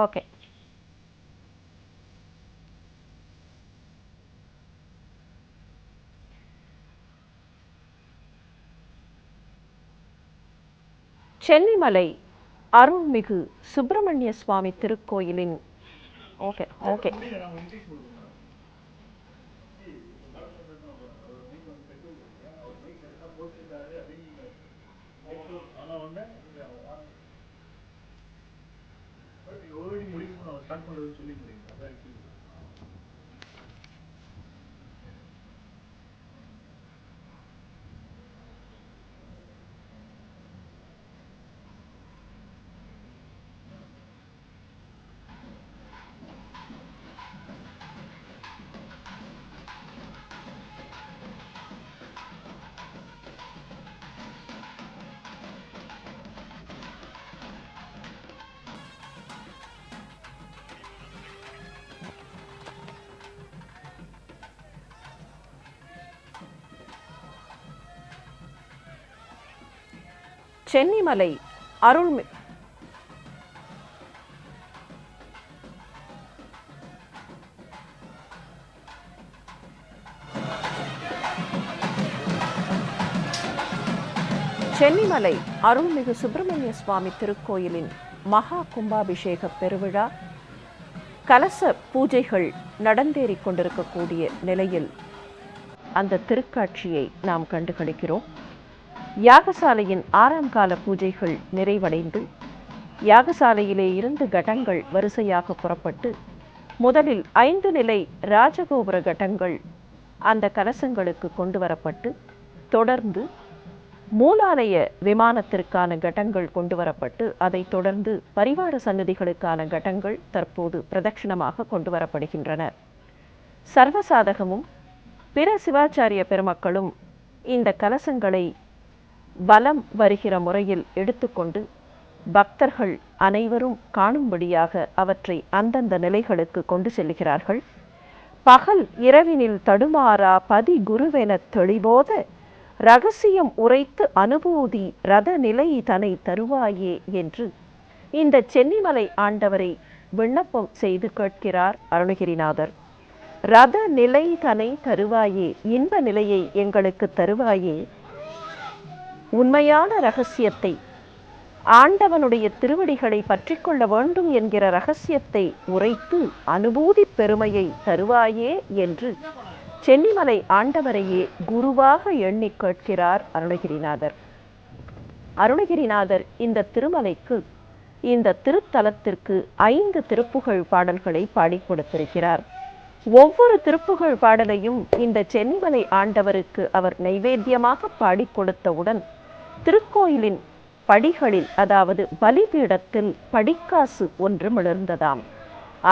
ஓகே. சென்னிமலை அருள்மிகு சுப்பிரமணிய சுவாமி திருக்கோயிலின் ஓகே ஓகே சென்னிமலை அருள்மிகு சென்னிமலை அருள்மிகு சுப்பிரமணிய சுவாமி திருக்கோயிலின் மகா கும்பாபிஷேக பெருவிழா கலச பூஜைகள் நடந்தேறிக் கொண்டிருக்கக்கூடிய நிலையில் அந்த திருக்காட்சியை நாம் கண்டுகளிக்கிறோம். யாகசாலையின் 6ஆம் கால பூஜைகள் நிறைவடைந்து யாகசாலையிலே இருந்து கடங்கள் வரிசையாக புறப்பட்டு முதலில் 5 நிலை ராஜகோபுர கடங்கள் அந்த கலசங்களுக்கு கொண்டு வரப்பட்டு தொடர்ந்து மூலாலய விமானத்திற்கான கடங்கள் கொண்டு வரப்பட்டு அதைத் தொடர்ந்து பரிவார சன்னதிகளுக்கான கடங்கள் தற்போது பிரதட்சிணமாக கொண்டு வரப்படுகின்றன. சர்வசாதகமும் பிற சிவாச்சாரிய பெருமக்களும் இந்த கலசங்களை வலம் வருகிற முறையில் எடுத்துக்கொண்டு பக்தர்கள் அனைவரும் காணும்படியாக அவற்றை அந்தந்த நிலைகளுக்கு கொண்டு செல்கிறார்கள். பகல் இரவினில் தடுமாறா பதி குருவென தெளிவோத ரகசியம் உரைத்து அனுபூதி ரத நிலை தனை தருவாயே என்று இந்த சென்னிமலை ஆண்டவரை விண்ணப்பம் செய்து கேட்கிறார் அருணகிரிநாதர். ரத நிலை தனை தருவாயே, இன்ப நிலையை எங்களுக்கு தருவாயே, உண்மையான ரகசியத்தை ஆண்டவனுடைய திருவடிகளை பற்றி கொள்ள வேண்டும் என்கிற ரகசியத்தை உரைத்து அனுபூதி பெருமையை தருவாயே என்று சென்னிமலை ஆண்டவரையே குருவாக எண்ணி கேட்கிறார் அருணகிரிநாதர். அருணகிரிநாதர் இந்த திருமலைக்கு, இந்த திருத்தலத்திற்கு 5 திருப்புகழ் பாடல்களை பாடி கொடுத்திருக்கிறார். ஒவ்வொரு திருப்புகழ் பாடலையும் இந்த சென்னிமலை ஆண்டவருக்கு அவர் நைவேத்தியமாக பாடி கொடுத்தவுடன் திருக்கோயிலின் படிகளில், அதாவது பலிபீடத்தில் படிக்காசு ஒன்று மிளர்ந்ததாம்.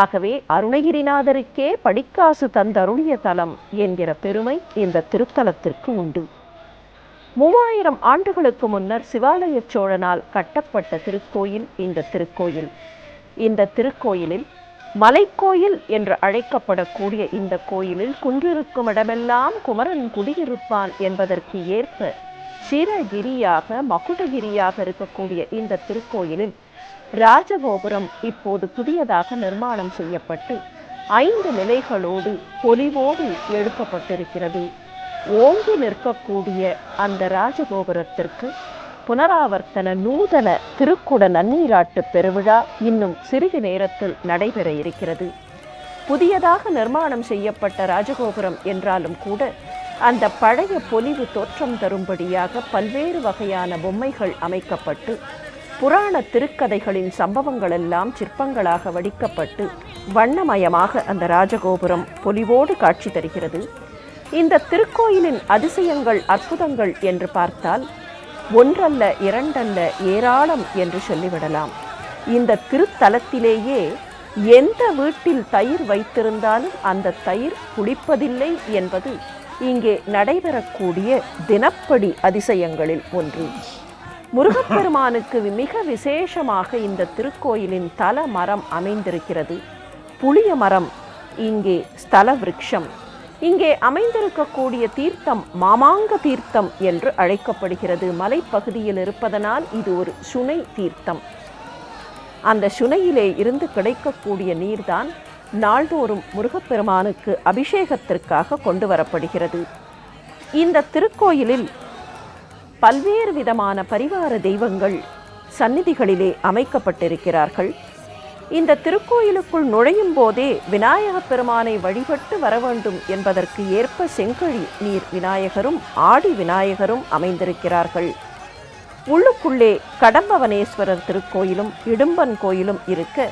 ஆகவே அருணகிரிநாதருக்கே படிக்காசு தந்தருளிய தலம் என்கிற பெருமை இந்த திருத்தலத்திற்கு உண்டு. 3000 ஆண்டுகளுக்கு முன்னர் சிவாலய சோழனால் கட்டப்பட்ட திருக்கோயில் இந்த திருக்கோயில். இந்த திருக்கோயிலில் மலைக்கோயில் என்று அழைக்கப்படக்கூடிய இந்த கோயிலில் குன்றிருக்கும் இடமெல்லாம் குமரன் குடியிருப்பான் என்பதற்கு ஏற்ப சிரகிரியாக மகுடகிரியாக இருக்கக்கூடிய இந்த திருக்கோயிலில் ராஜகோபுரம் இப்போது புதியதாக நிர்மாணம் செய்யப்பட்டு 5 நிலைகளோடு பொலிவோடு எழுப்பப்பட்டிருக்கிறது. ஓங்கி நிற்கக்கூடிய அந்த ராஜகோபுரத்திற்கு புனராவர்த்தன நூதன திருக்குட நன்னீராட்டு பெருவிழா இன்னும் சிறிது நேரத்தில் நடைபெற இருக்கிறது. புதியதாக நிர்மாணம் செய்யப்பட்ட ராஜகோபுரம் என்றாலும் கூட அந்த பழைய பொலிவு தோற்றம் தரும்படியாக பல்வேறு வகையான பொம்மைகள் அமைக்கப்பட்டு புராண திருக்கதைகளின் சம்பவங்கள் எல்லாம் சிற்பங்களாக வடிக்கப்பட்டு வண்ணமயமாக அந்த ராஜகோபுரம் பொலிவோடு காட்சி தருகிறது. இந்த திருக்கோயிலின் அதிசயங்கள் அற்புதங்கள் என்று பார்த்தால் ஒன்றல்ல இரண்டல்ல ஏராளம் என்று சொல்லிவிடலாம். இந்த திருத்தலத்திலேயே எந்த வீட்டில் தயிர் வைத்திருந்தாலும் அந்த தயிர் குடிப்பதில்லை என்பது இங்கே நடைபெறக்கூடிய தினப்படி அதிசயங்களில் ஒன்று. முருகப்பெருமானுக்கு மிக விசேஷமாக இந்த திருக்கோயிலின் தல மரம் அமைந்திருக்கிறது. புளிய மரம் இங்கே ஸ்தல விருட்சம். இங்கே அமைந்திருக்கக்கூடிய தீர்த்தம் மாமாங்க தீர்த்தம் என்று அழைக்கப்படுகிறது. மலைப்பகுதியில் இருப்பதனால் இது ஒரு சுனை தீர்த்தம். அந்த சுனையிலே இருந்து கிடைக்கக்கூடிய நீர்தான் நாள்தோறும் முருகப்பெருமானுக்கு அபிஷேகத்திற்காக கொண்டு வரப்படுகிறது. இந்த திருக்கோயிலில் பல்வேறு விதமான பரிவார தெய்வங்கள் சந்நிதிகளிலே அமைக்கப்பட்டிருக்கிறார்கள். இந்த திருக்கோயிலுக்குள் நுழையும் போதே விநாயகப் பெருமானை வழிபட்டு வர வேண்டும் என்பதற்கு ஏற்ப செங்கழி நீர் விநாயகரும் ஆடி விநாயகரும் அமைந்திருக்கிறார்கள். உள்ளுக்குள்ளே கடம்பவனேஸ்வரர் திருக்கோயிலும் இடும்பன் கோயிலும் இருக்க,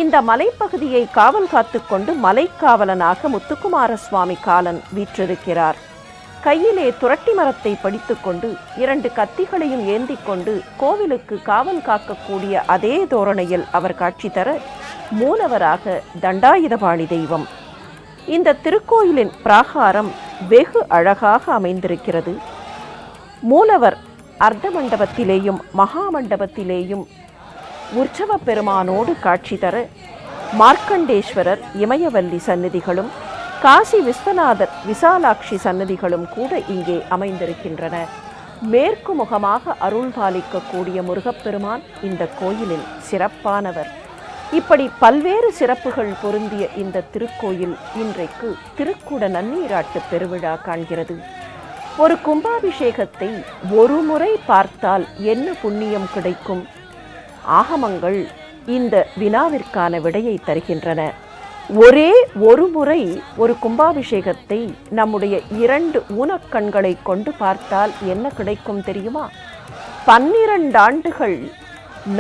இந்த மலைப்பகுதியை காவல் காத்து கொண்டு மலைக்காவலனாக முத்துக்குமார சுவாமி காலன் வீற்றிருக்கிறார். கையிலே துரட்டி மரத்தை படித்துக்கொண்டு 2 கத்திகளையும் ஏந்தி கொண்டு கோவிலுக்கு காவல் காக்கக்கூடிய அதே தோரணையில் அவர் காட்சி தர மூலவராக தண்டாயுதபாணி தெய்வம். இந்த திருக்கோயிலின் பிராகாரம் வெகு அழகாக அமைந்திருக்கிறது. மூலவர் அர்த்த மண்டபத்திலேயும் மகா மண்டபத்திலேயும் உற்சவ பெருமானோடு காட்சி தர மார்க்கண்டேஸ்வரர் இமயவல்லி சந்நிதிகளும் காசி விஸ்வநாதர் விசாலாட்சி சன்னதிகளும் கூட இங்கே அமைந்திருக்கின்றன. மேற்கு முகமாக அருள் பாலிக்கக்கூடிய முருகப்பெருமான் இந்த கோயிலில் சிறப்பானவர். இப்படி பல்வேறு சிறப்புகள் பொருந்திய இந்த திருக்கோயில் இன்றைக்கு திருக்குட நன்னீராட்டு பெருவிழா காண்கிறது. ஒரு கும்பாபிஷேகத்தை ஒரு முறை பார்த்தால் என்ன புண்ணியம் கிடைக்கும்? ஆகமங்கள் இந்த வினாவிற்கான விடையை தருகின்றன. ஒரே ஒரு முறை ஒரு கும்பாபிஷேகத்தை நம்முடைய 2 ஊனக்கண்களை கொண்டு பார்த்தால் என்ன கிடைக்கும் தெரியுமா? 12 ஆண்டுகள்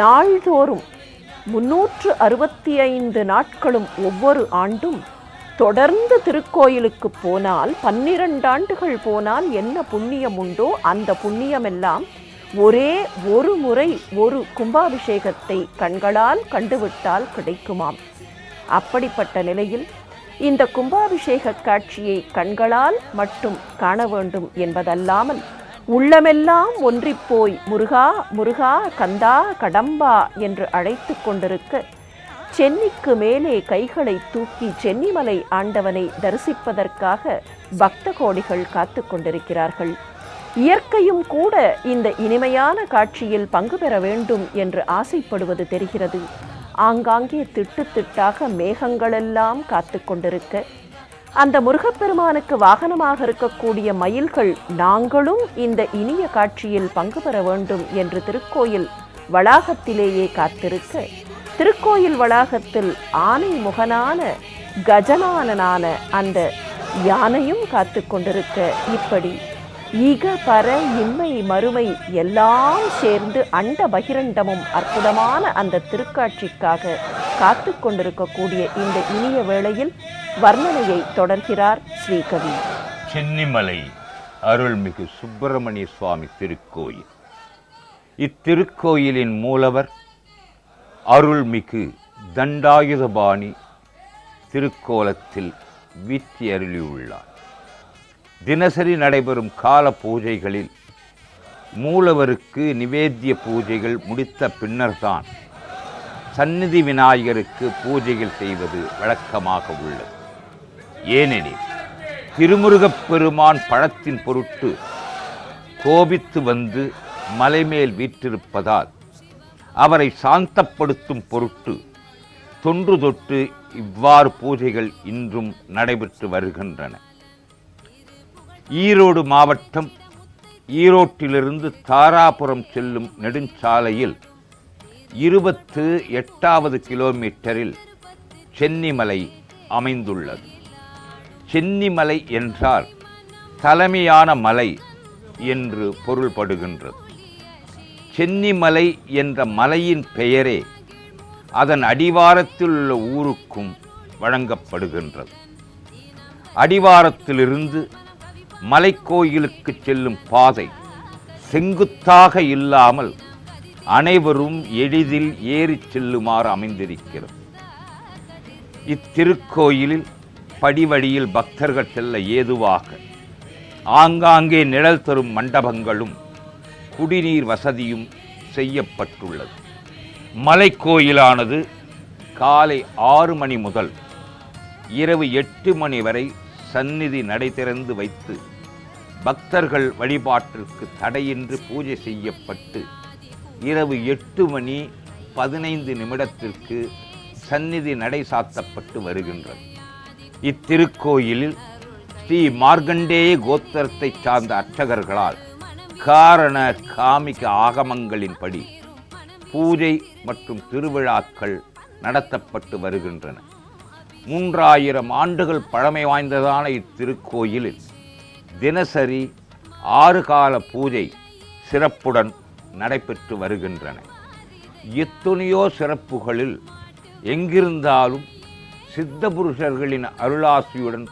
நாள்தோறும் 365 நாட்களும் ஒவ்வொரு ஆண்டும் தொடர்ந்து திருக்கோயிலுக்கு போனால் 12 ஆண்டுகள் போனால் என்ன புண்ணியம் உண்டோ அந்த புண்ணியமெல்லாம் ஒரே ஒரு முறை ஒரு கும்பாபிஷேகத்தை கண்களால் கண்டுவிட்டால் கிடைக்குமாம். அப்படிப்பட்ட நிலையில் இந்த கும்பாபிஷேக காட்சியை கண்களால் மட்டும் காண வேண்டும் என்பதல்லாமல் உள்ளமெல்லாம் ஒன்றிப்போய் முருகா முருகா கந்தா கடம்பா என்று அழைத்து கொண்டிருக்க, சென்னிக்கு மேலே கைகளை தூக்கி சென்னிமலை ஆண்டவனை தரிசிப்பதற்காக பக்த கோடிகள் காத்து கொண்டிருக்கிறார்கள். இயற்கையும் கூட இந்த இனிமையான காட்சியில் பங்கு பெற வேண்டும் என்று ஆசைப்படுவது தெரிகிறது. ஆங்காங்கே திட்டு திட்டாக மேகங்களெல்லாம் காத்து கொண்டிருக்க, அந்த முருகப்பெருமானுக்கு வாகனமாக இருக்கக்கூடிய மயில்கள் நாங்களும் இந்த இனிய காட்சியில் பங்கு பெற வேண்டும் என்று திருக்கோயில் வளாகத்திலேயே காத்திருக்க, திருக்கோயில் வளாகத்தில் ஆனை முகனான கஜனானனான அந்த யானையும் காத்து கொண்டிருக்க, இப்படி ஈக பர இன்மை மறுமை எல்லாம் சேர்ந்து அண்ட பகிரண்டமும் அற்புதமான அந்த திருக்காட்சிக்காக காத்து கொண்டிருக்கக்கூடிய இந்த இனிய வேளையில் வர்ணனையை தொடர்கிறார் ஸ்ரீகவி. சென்னிமலை அருள்மிகு சுப்பிரமணிய சுவாமி திருக்கோயில். இத்திருக்கோயிலின் மூலவர் அருள்மிகு தண்டாயுதபாணி திருக்கோலத்தில் வீற்றி அருளியுள்ளார். தினசரி நடைபெறும் கால பூஜைகளில் மூலவருக்கு நிவேத்திய பூஜைகள் முடித்த பின்னர்தான் சந்நிதி விநாயகருக்கு பூஜைகள் செய்வது வழக்கமாக உள்ளது. ஏனெனில் திருமுருகப் பெருமான் பழத்தின் பொருட்டு கோபித்து வந்து மலைமேல் வீற்றிருப்பதால் அவரை சாந்தப்படுத்தும் பொருட்டு தொன்று தொட்டு இவ்வாறு பூஜைகள் இன்றும் நடைபெற்று வருகின்றன. ஈரோடு மாவட்டம் ஈரோட்டிலிருந்து தாராபுரம் செல்லும் நெடுஞ்சாலையில் 28வது கிலோமீட்டரில் சென்னிமலை அமைந்துள்ளது. சென்னிமலை என்றால் தலைமையான மலை என்று பொருள்படுகின்றது. சென்னிமலை என்ற மலையின் பெயரே அதன் அடிவாரத்தில் உள்ள ஊருக்கும் வழங்கப்படுகின்றது. அடிவாரத்திலிருந்து மலைக்கோயிலுக்கு செல்லும் பாதை செங்குத்தாக இல்லாமல் அனைவரும் எளிதில் ஏறி செல்லுமாறு அமைந்திருக்கிறது. இத்திருக்கோயிலில் படிவழியில் பக்தர்கள் செல்ல ஏதுவாக ஆங்காங்கே நிழல் தரும் மண்டபங்களும் குடிநீர் வசதியும் செய்யப்பட்டுள்ளது. மலைக்கோயிலானது காலை 6 மணி முதல் இரவு 8 மணி வரை சந்நிதி நடை திறந்து வைத்து பக்தர்கள் வழிபாட்டிற்கு தடையின்றி பூஜை செய்யப்பட்டு இரவு 8 மணி 15 நிமிடத்திற்கு சந்நிதி நடை சாத்தப்பட்டு வருகின்றது. இத்திருக்கோயிலில் ஸ்ரீ மார்க்கண்டேய கோத்திரத்தை சார்ந்த அர்ச்சகர்களால் காரண காமிக ஆகமங்களின்படி பூஜை மற்றும் திருவிழாக்கள் நடத்தப்பட்டு வருகின்றன. 3000 ஆண்டுகள் பழமை வாய்ந்ததான இத்திருக்கோயிலில் தினசரி 6 கால பூஜை சிறப்புடன் நடைபெற்று வருகின்றன. எத்தனையோ சிறப்புகளில் எங்கிருந்தாலும் சித்த புருஷர்களின் அருளாசியுடன்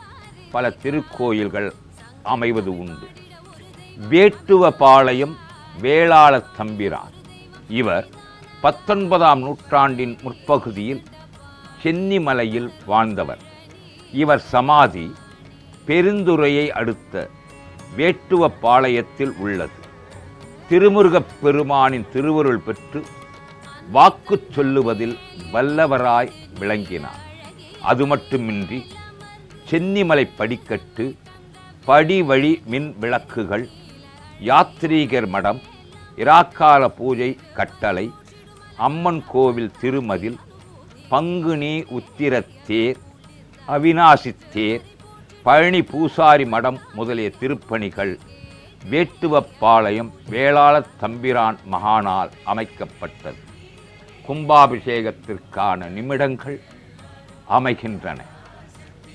பல திருக்கோயில்கள் அமைவது உண்டு. வேட்டுவபாளையம் வேளாள தம்பிரான் இவர் 19ஆம் நூற்றாண்டின் முற்பகுதியில் சென்னிமலையில் வாழ்ந்தவர். இவர் சமாதி பெருந்துறையை அடுத்த வேட்டுவபாளையத்தில் உள்ளது. திருமுருகப் பெருமானின் திருவருள் பெற்று வாக்கு சொல்லுவதில் வல்லவராய் விளங்கினார். அது மட்டுமின்றி சென்னிமலை படிக்கட்டு, படிவழி மின் விளக்குகள், யாத்ரீகர் மடம், இராக்கால பூஜை கட்டளை, அம்மன் கோவில் திருமதில், பங்குனி உத்திரத்தேர், அவிநாசி தேர், பழனி பூசாரி மடம் முதலிய திருப்பணிகள் வேட்டுவப்பாளையம் வேளாள தம்பிரான் மகானால் அமைக்கப்பட்டது. கும்பாபிஷேகத்திற்கான நிமிடங்கள் அமைகின்றன.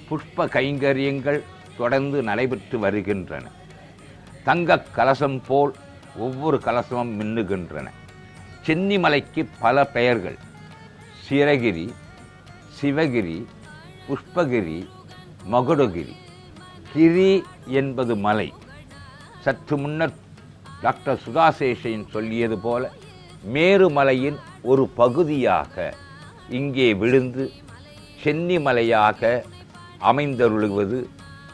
புஷ்ப கைங்கரியங்கள் தொடர்ந்து நடைபெற்று வருகின்றன. தங்க கலசம் போல் ஒவ்வொரு கலசமும் மின்னுகின்றன. சென்னிமலைக்கு பல பெயர்கள்: சிரகிரி, சிவகிரி, புஷ்பகிரி, மகுடகிரி. கிரி என்பது மலை. சற்று முன்னர் டாக்டர் சுதாசேஷன் சொல்லியது போல மேருமலையின் ஒரு பகுதியாக இங்கே விழுந்து சென்னிமலையாக அமைந்தருளுவது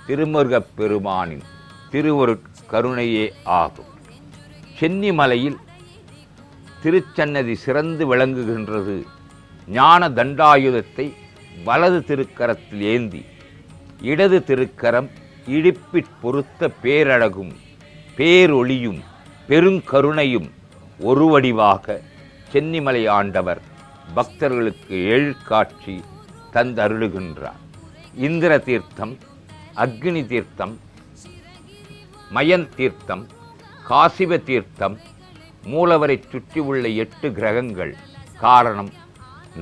திருமுருகப் பெருமானின் திருவருட்கருணையே ஆகும். சென்னிமலையில் திருச்சன்னதி சிறந்து விளங்குகின்றது. ஞான தண்டாயுதத்தை வலது திருக்கரத்தில் ஏந்தி இடது திருக்கரம் இடிப்பிற் பொறுத்த பேரழகும் பேரொளியும் பெருங்கருணையும் ஒரு வடிவாக சென்னிமலை ஆண்டவர் பக்தர்களுக்கு எழுக்காட்சி தந்தருளுகின்றார். இந்திர தீர்த்தம், அக்னி தீர்த்தம், மயன் தீர்த்தம், காசிவ தீர்த்தம், மூலவரை சுற்றி உள்ள 8 கிரகங்கள். காரணம்,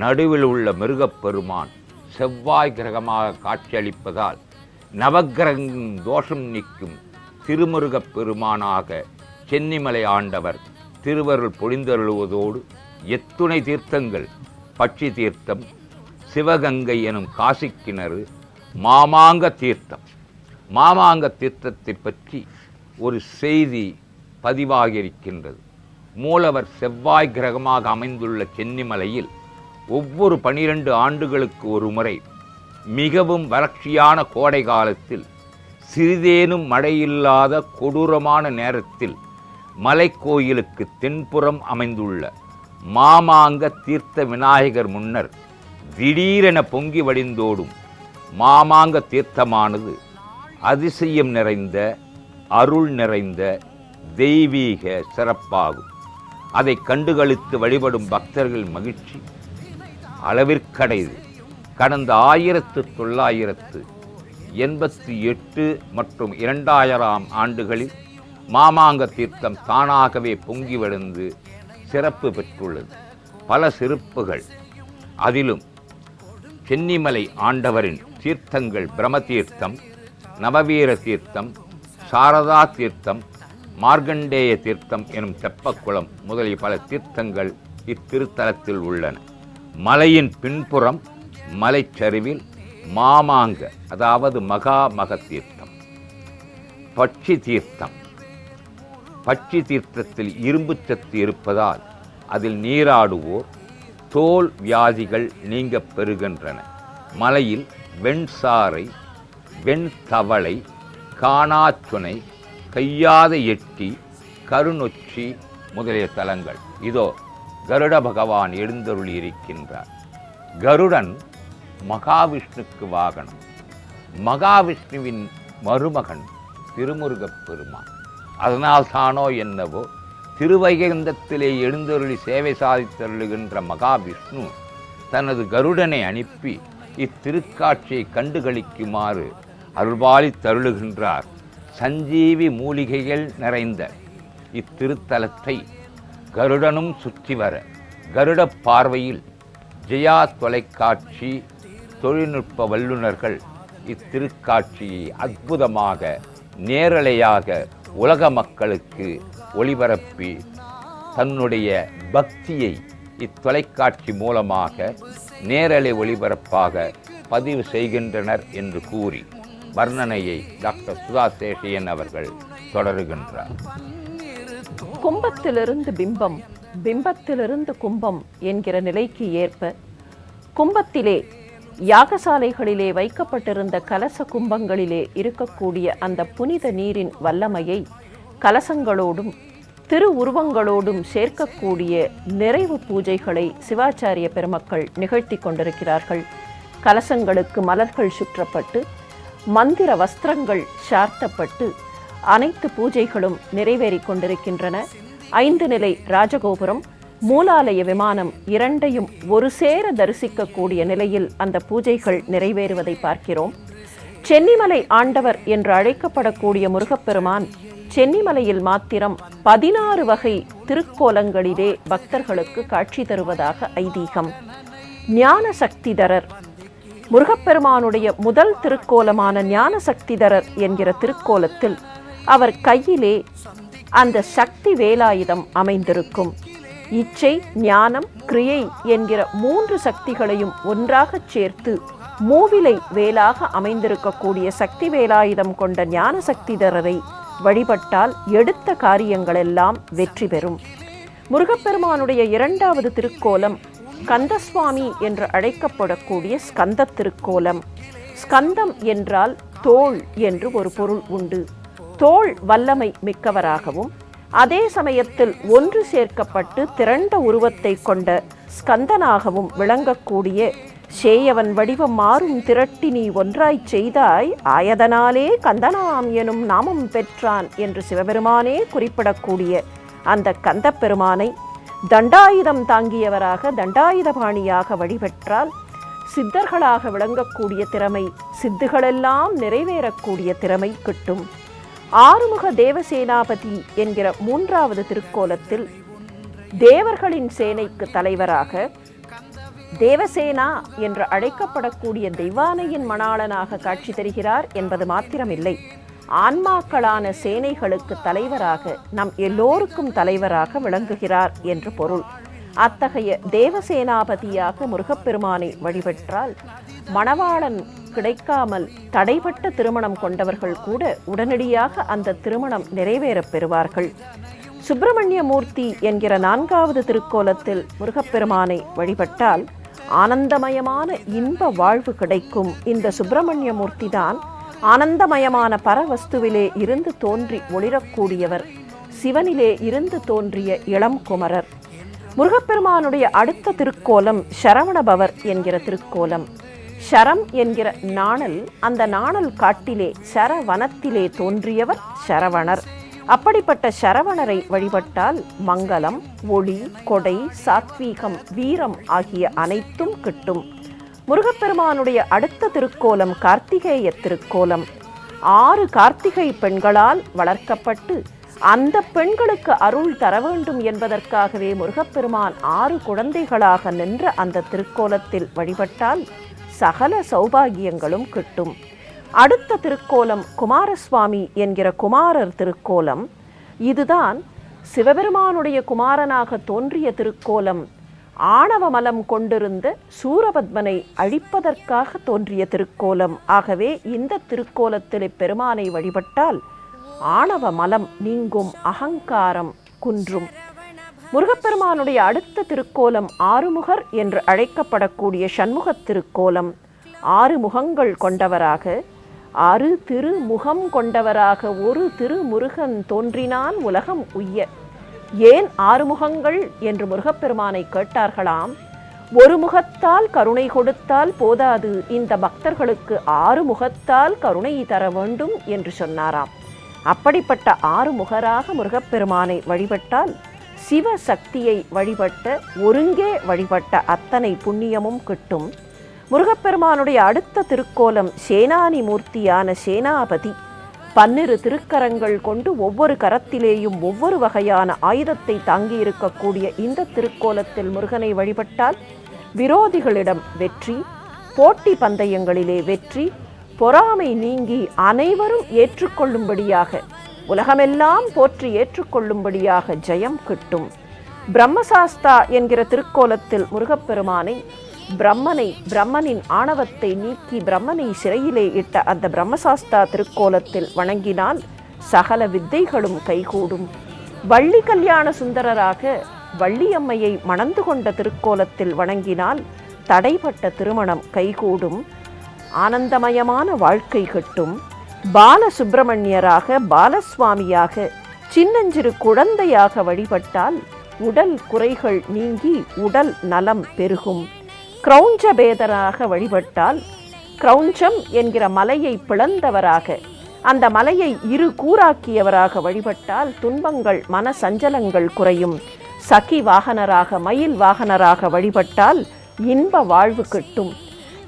நடுவில் உள்ள மிருகப்பெருமான் செவ்வாய் கிரகமாக காட்சியளிப்பதால் நவக்கிரகங்களின் தோஷம் நீக்கும் திருமுருகப் பெருமானாக சென்னிமலை ஆண்டவர் திருவருள் பொழிந்தருளுவதோடு எத்துணை தீர்த்தங்கள்: பட்சி தீர்த்தம், சிவகங்கை எனும் காசிக்கிணறு, மாமாங்க தீர்த்தம். மாமாங்க தீர்த்தத்தை பற்றி ஒரு செய்தி பதிவாகியிருக்கின்றது. மூலவர் செவ்வாய் கிரகமாக அமைந்துள்ள சென்னிமலையில் ஒவ்வொரு 12 ஆண்டுகளுக்கு ஒரு முறை மிகவும் வறட்சியான கோடை காலத்தில் சிறிதேனும் மழையில்லாத கொடூரமான நேரத்தில் மலைக்கோயிலுக்கு தென்புறம் அமைந்துள்ள மாமாங்க தீர்த்த விநாயகர் முன்னர் திடீரென பொங்கி வடிந்தோடும் மாமாங்க தீர்த்தமானது அதிசயம் நிறைந்த, அருள் நிறைந்த தெய்வீக சிறப்பாகும். அதை கண்டுகளித்து வழிபடும் பக்தர்கள் மகிழ்ச்சி அளவிற்கடையது. கடந்த 1988 மற்றும் 2000ஆம் ஆண்டுகளில் மாமாங்க தீர்த்தம் தானாகவே பொங்கி வழிந்து சிறப்பு பெற்றுள்ளது. பல சிறப்புகள். அதிலும் சென்னிமலை ஆண்டவரின் தீர்த்தங்கள் பிரம்ம தீர்த்தம், நவவீர தீர்த்தம், சாரதா தீர்த்தம், மார்க்கண்டேய தீர்த்தம் எனும் தெப்பக்குளம் முதலிய பல தீர்த்தங்கள் இத்திருத்தலத்தில் உள்ளன. மலையின் பின்புறம் மலைச்சரிவில் மாமாங்க, அதாவது மகாமக தீர்த்தம். பட்சி தீர்த்தம். பட்சி தீர்த்தத்தில் இரும்பு சத்து இருப்பதால் அதில் நீராடுவோர் தோல் வியாதிகள் நீங்க பெறுகின்றன. மலையில் வெண்சாறை, வெண்தவளை, காணாச்சுனை, கையாத எட்டி, கருநொச்சி முதலிய தலங்கள். இதோ கருட பகவான் எழுந்தருளி இருக்கின்றார். கருடன் மகாவிஷ்ணுக்கு வாகனம். மகாவிஷ்ணுவின் மருமகன் திருமுருகப் பெருமான். அதனால் தானோ என்னவோ திருவைகுந்தத்திலே எழுந்தருளி சேவை சாதித்தருளுகின்ற மகாவிஷ்ணு தனது கருடனை அனுப்பி இத்திருக்காட்சியை கண்டுகளிக்குமாறு அருள்பாலித்தருளுகின்றார். சஞ்சீவி மூலிகைகள் நிறைந்த இத்திருத்தலத்தை கருடனும் சுற்றி வர கருட பார்வையில் ஜெயா தொலைக்காட்சி தொழில்நுட்ப வல்லுநர்கள் இத்திருக்காட்சியை அற்புதமாக நேரலையாக உலக மக்களுக்கு ஒளிபரப்பி தன்னுடைய பக்தியை இத்தொலைக்காட்சி மூலமாக நேரலை ஒளிபரப்பாக பதிவு செய்கின்றனர் என்று கூறி வர்ணனையை டாக்டர் சுதா சேஷையன் அவர்கள் தொடருகின்றார். கும்பத்திலிருந்து பிம்பம், பிம்பத்திலிருந்து கும்பம் என்கிற நிலைக்கு ஏற்ப கும்பத்திலே யாகசாலைகளிலே வைக்கப்பட்டிருந்த கலச கும்பங்களிலே இருக்கக்கூடிய அந்த புனித நீரின் வல்லமையை கலசங்களோடும் திரு உருவங்களோடும் சேர்க்கக்கூடிய நிறைவு பூஜைகளை சிவாச்சாரிய பெருமக்கள் நிகழ்த்தி கொண்டிருக்கிறார்கள். கலசங்களுக்கு மலர்கள் சுற்றப்பட்டு மந்திர வஸ்திரங்கள் சார்த்தப்பட்டு அனைத்து பூஜைகளும் நிறைவேறி கொண்டிருக்கின்றன. 5 நிலை ராஜகோபுரம், மூலாலய விமானம் இரண்டையும் ஒரு சேர தரிசிக்கக்கூடிய நிலையில் அந்த பூஜைகள் நிறைவேறுவதை பார்க்கிறோம். சென்னிமலை ஆண்டவர் என்று அழைக்கப்படக்கூடிய முருகப்பெருமான் சென்னிமலையில் மாத்திரம் 16 வகை திருக்கோலங்களிலே பக்தர்களுக்கு காட்சி தருவதாக ஐதீகம். ஞான சக்திதரர் முருகப்பெருமானுடைய முதல் திருக்கோலமான ஞான சக்திதரர் என்கிற திருக்கோலத்தில் அவர் கையிலே அந்த சக்தி வேலாயுதம் அமைந்திருக்கும். இச்சை, ஞானம், கிரியை என்கிற 3 சக்திகளையும் ஒன்றாக சேர்த்து மூவிலை வேலாக அமைந்திருக்கக்கூடிய சக்தி வேலாயுதம் கொண்ட ஞான சக்திதரரை வழிபட்டால் எடுத்த காரியங்களெல்லாம் வெற்றி பெறும். முருகப்பெருமானுடைய 2வது திருக்கோலம் கந்தசுவாமி என்று அழைக்கப்படக்கூடிய ஸ்கந்த திருக்கோலம். ஸ்கந்தம் என்றால் தோள் என்று ஒரு பொருள் உண்டு. தோள் வல்லமை மிக்கவராகவும் அதே சமயத்தில் ஒன்று சேர்க்கப்பட்டு திரண்ட உருவத்தை கொண்ட ஸ்கந்தனாகவும் விளங்கக்கூடிய சேயவன் வடிவம் மாறும் திரட்டி நீ ஒன்றாய் செய்தாய் ஆயதனாலே கந்தனாம் எனும் நாமம் பெற்றான் என்று சிவபெருமானே குறிப்பிடக்கூடிய அந்த கந்த பெருமானை தண்டாயுதம் தாங்கியவராக தண்டாயுதபாணியாக வழிபெற்றால் சித்தர்களாக விளங்கக்கூடிய திறமை, சித்துகளெல்லாம் நிறைவேறக்கூடிய திறமை கிட்டும். ஆறுமுக தேவசேனாபதி என்கிற 3வது திருக்கோலத்தில் தேவர்களின் சேனைக்கு தலைவராக தேவசேனா என்று அழைக்கப்படக்கூடிய தெய்வானையின் மணாளனாக காட்சி தருகிறார் என்பது மாத்திரமில்லை, ஆன்மாக்களான சேனைகளுக்கு தலைவராக நம் எல்லோருக்கும் தலைவராக விளங்குகிறார் என்று பொருள். அத்தகைய தேவசேனாபதியாக முருகப்பெருமானை வழிபட்டால் மணவாளன் கிடைக்காமல் தடைப்பட்ட திருமணம் கொண்டவர்கள் கூட உடனடியாக அந்த திருமணம் நிறைவேறப் பெறுவார்கள். சுப்பிரமணிய மூர்த்தி என்கிற 4வது திருக்கோலத்தில் முருகப்பெருமானை வழிபட்டால் ஆனந்தமயமான இன்ப வாழ்வு கிடைக்கும். இந்த சுப்பிரமணிய மூர்த்தி தான் ஆனந்தமயமான பரவஸ்துவிலே இருந்து தோன்றி ஒளிரக்கூடியவர், சிவனிலே இருந்து தோன்றிய இளம் குமரர். முருகப்பெருமானுடைய அடுத்த திருக்கோலம் சரவணபவர் என்கிற திருக்கோலம். சரம் என்கிற நாணல், அந்த நாணல் காட்டிலே சரவனத்திலே தோன்றியவர் சரவணர். அப்படிப்பட்ட சரவணரை வழிபட்டால் மங்களம், ஒளி, கொடை, சாத்வீகம், வீரம் ஆகிய அனைத்தும் கிட்டும். முருகப்பெருமானுடைய அடுத்த திருக்கோலம் கார்த்திகேய திருக்கோலம். 6 கார்த்திகை பெண்களால் வளர்க்கப்பட்டு அந்த பெண்களுக்கு அருள் தர வேண்டும் என்பதற்காகவே முருகப்பெருமான் 6 குழந்தைகளாக நின்ற அந்த திருக்கோலத்தில் வழிபட்டால் சகல சௌபாகியங்களும் கிட்டும். அடுத்த திருக்கோலம் குமாரசுவாமி என்கிற குமாரர் திருக்கோலம். இதுதான் சிவபெருமானுடைய குமாரனாக தோன்றிய திருக்கோலம். ஆணவ மலம் கொண்டிருந்த சூரபத்மனை அழிப்பதற்காக தோன்றிய திருக்கோலம். ஆகவே இந்த திருக்கோலத்தில் பெருமானை வழிபட்டால் ஆணவ மலம் நீங்கும், அகங்காரம் குன்றும். முருகப்பெருமானுடைய அடுத்த திருக்கோலம் ஆறுமுகர் என்று அழைக்கப்படக்கூடிய சண்முகத் திருக்கோலம். 6 முகங்கள் கொண்டவராக, 6 திருமுகம் கொண்டவராக ஒரு திருமுருகன் தோன்றினான் உலகம் உய்ய. ஏன் 6 முகங்கள் என்று முருகப்பெருமானை கேட்டார்களாம். ஒரு முகத்தால் கருணை கொடுத்தால் போதாது, இந்த பக்தர்களுக்கு 6 முகத்தால் கருணை தர வேண்டும் என்று சொன்னாராம். அப்படிப்பட்ட 6 முகராக முருகப்பெருமானை வழிபட்டால் சிவசக்தியை வழிபட்ட ஒருங்கே வழிபட்ட அத்தனை புண்ணியமும் கிட்டும். முருகப்பெருமானுடைய அடுத்த திருக்கோலம் சேனானி மூர்த்தியான சேனாபதி. 12 திருக்கரங்கள் கொண்டு ஒவ்வொரு கரத்திலேயும் ஒவ்வொரு வகையான ஆயுதத்தை தாங்கியிருக்கக்கூடிய இந்த திருக்கோலத்தில் முருகனை வழிபட்டால் விரோதிகளிடம் வெற்றி, போட்டி பந்தயங்களிலே வெற்றி, பொறாமை நீங்கி அனைவரும் ஏற்றுக்கொள்ளும்படியாக, உலகமெல்லாம் போற்றி ஏற்றுக்கொள்ளும்படியாக ஜெயம் கிட்டும். பிரம்மசாஸ்தா என்கிற திருக்கோலத்தில் முருகப்பெருமானை பிரம்மனின் ஆணவத்தை நீக்கி பிரம்மனை சிறையிலே இட்ட அந்த பிரம்மசாஸ்தா திருக்கோலத்தில் வணங்கினால் சகல வித்தைகளும் கைகூடும். வள்ளி கல்யாண சுந்தரராக வள்ளியம்மையை மணந்து கொண்ட திருக்கோலத்தில் வணங்கினால் தடைப்பட்ட திருமணம் கைகூடும், ஆனந்தமயமான வாழ்க்கை கிட்டும். பாலசுப்பிரமணியராக பாலசுவாமியாக சின்னஞ்சிறு குழந்தையாக வழிபட்டால் உடல் குறைகள் நீங்கி உடல் நலம் பெருகும். கிரௌஞ்ச பேதராக வழிபட்டால், கிரௌஞ்சம் என்கிற மலையை பிளந்தவராக, அந்த மலையை 2 கூறாக்கியவராக வழிபட்டால் துன்பங்கள் மன சஞ்சலங்கள் குறையும். சகி வாகனராக மயில் வாகனராக வழிபட்டால் இன்ப வாழ்வு கிட்டும்.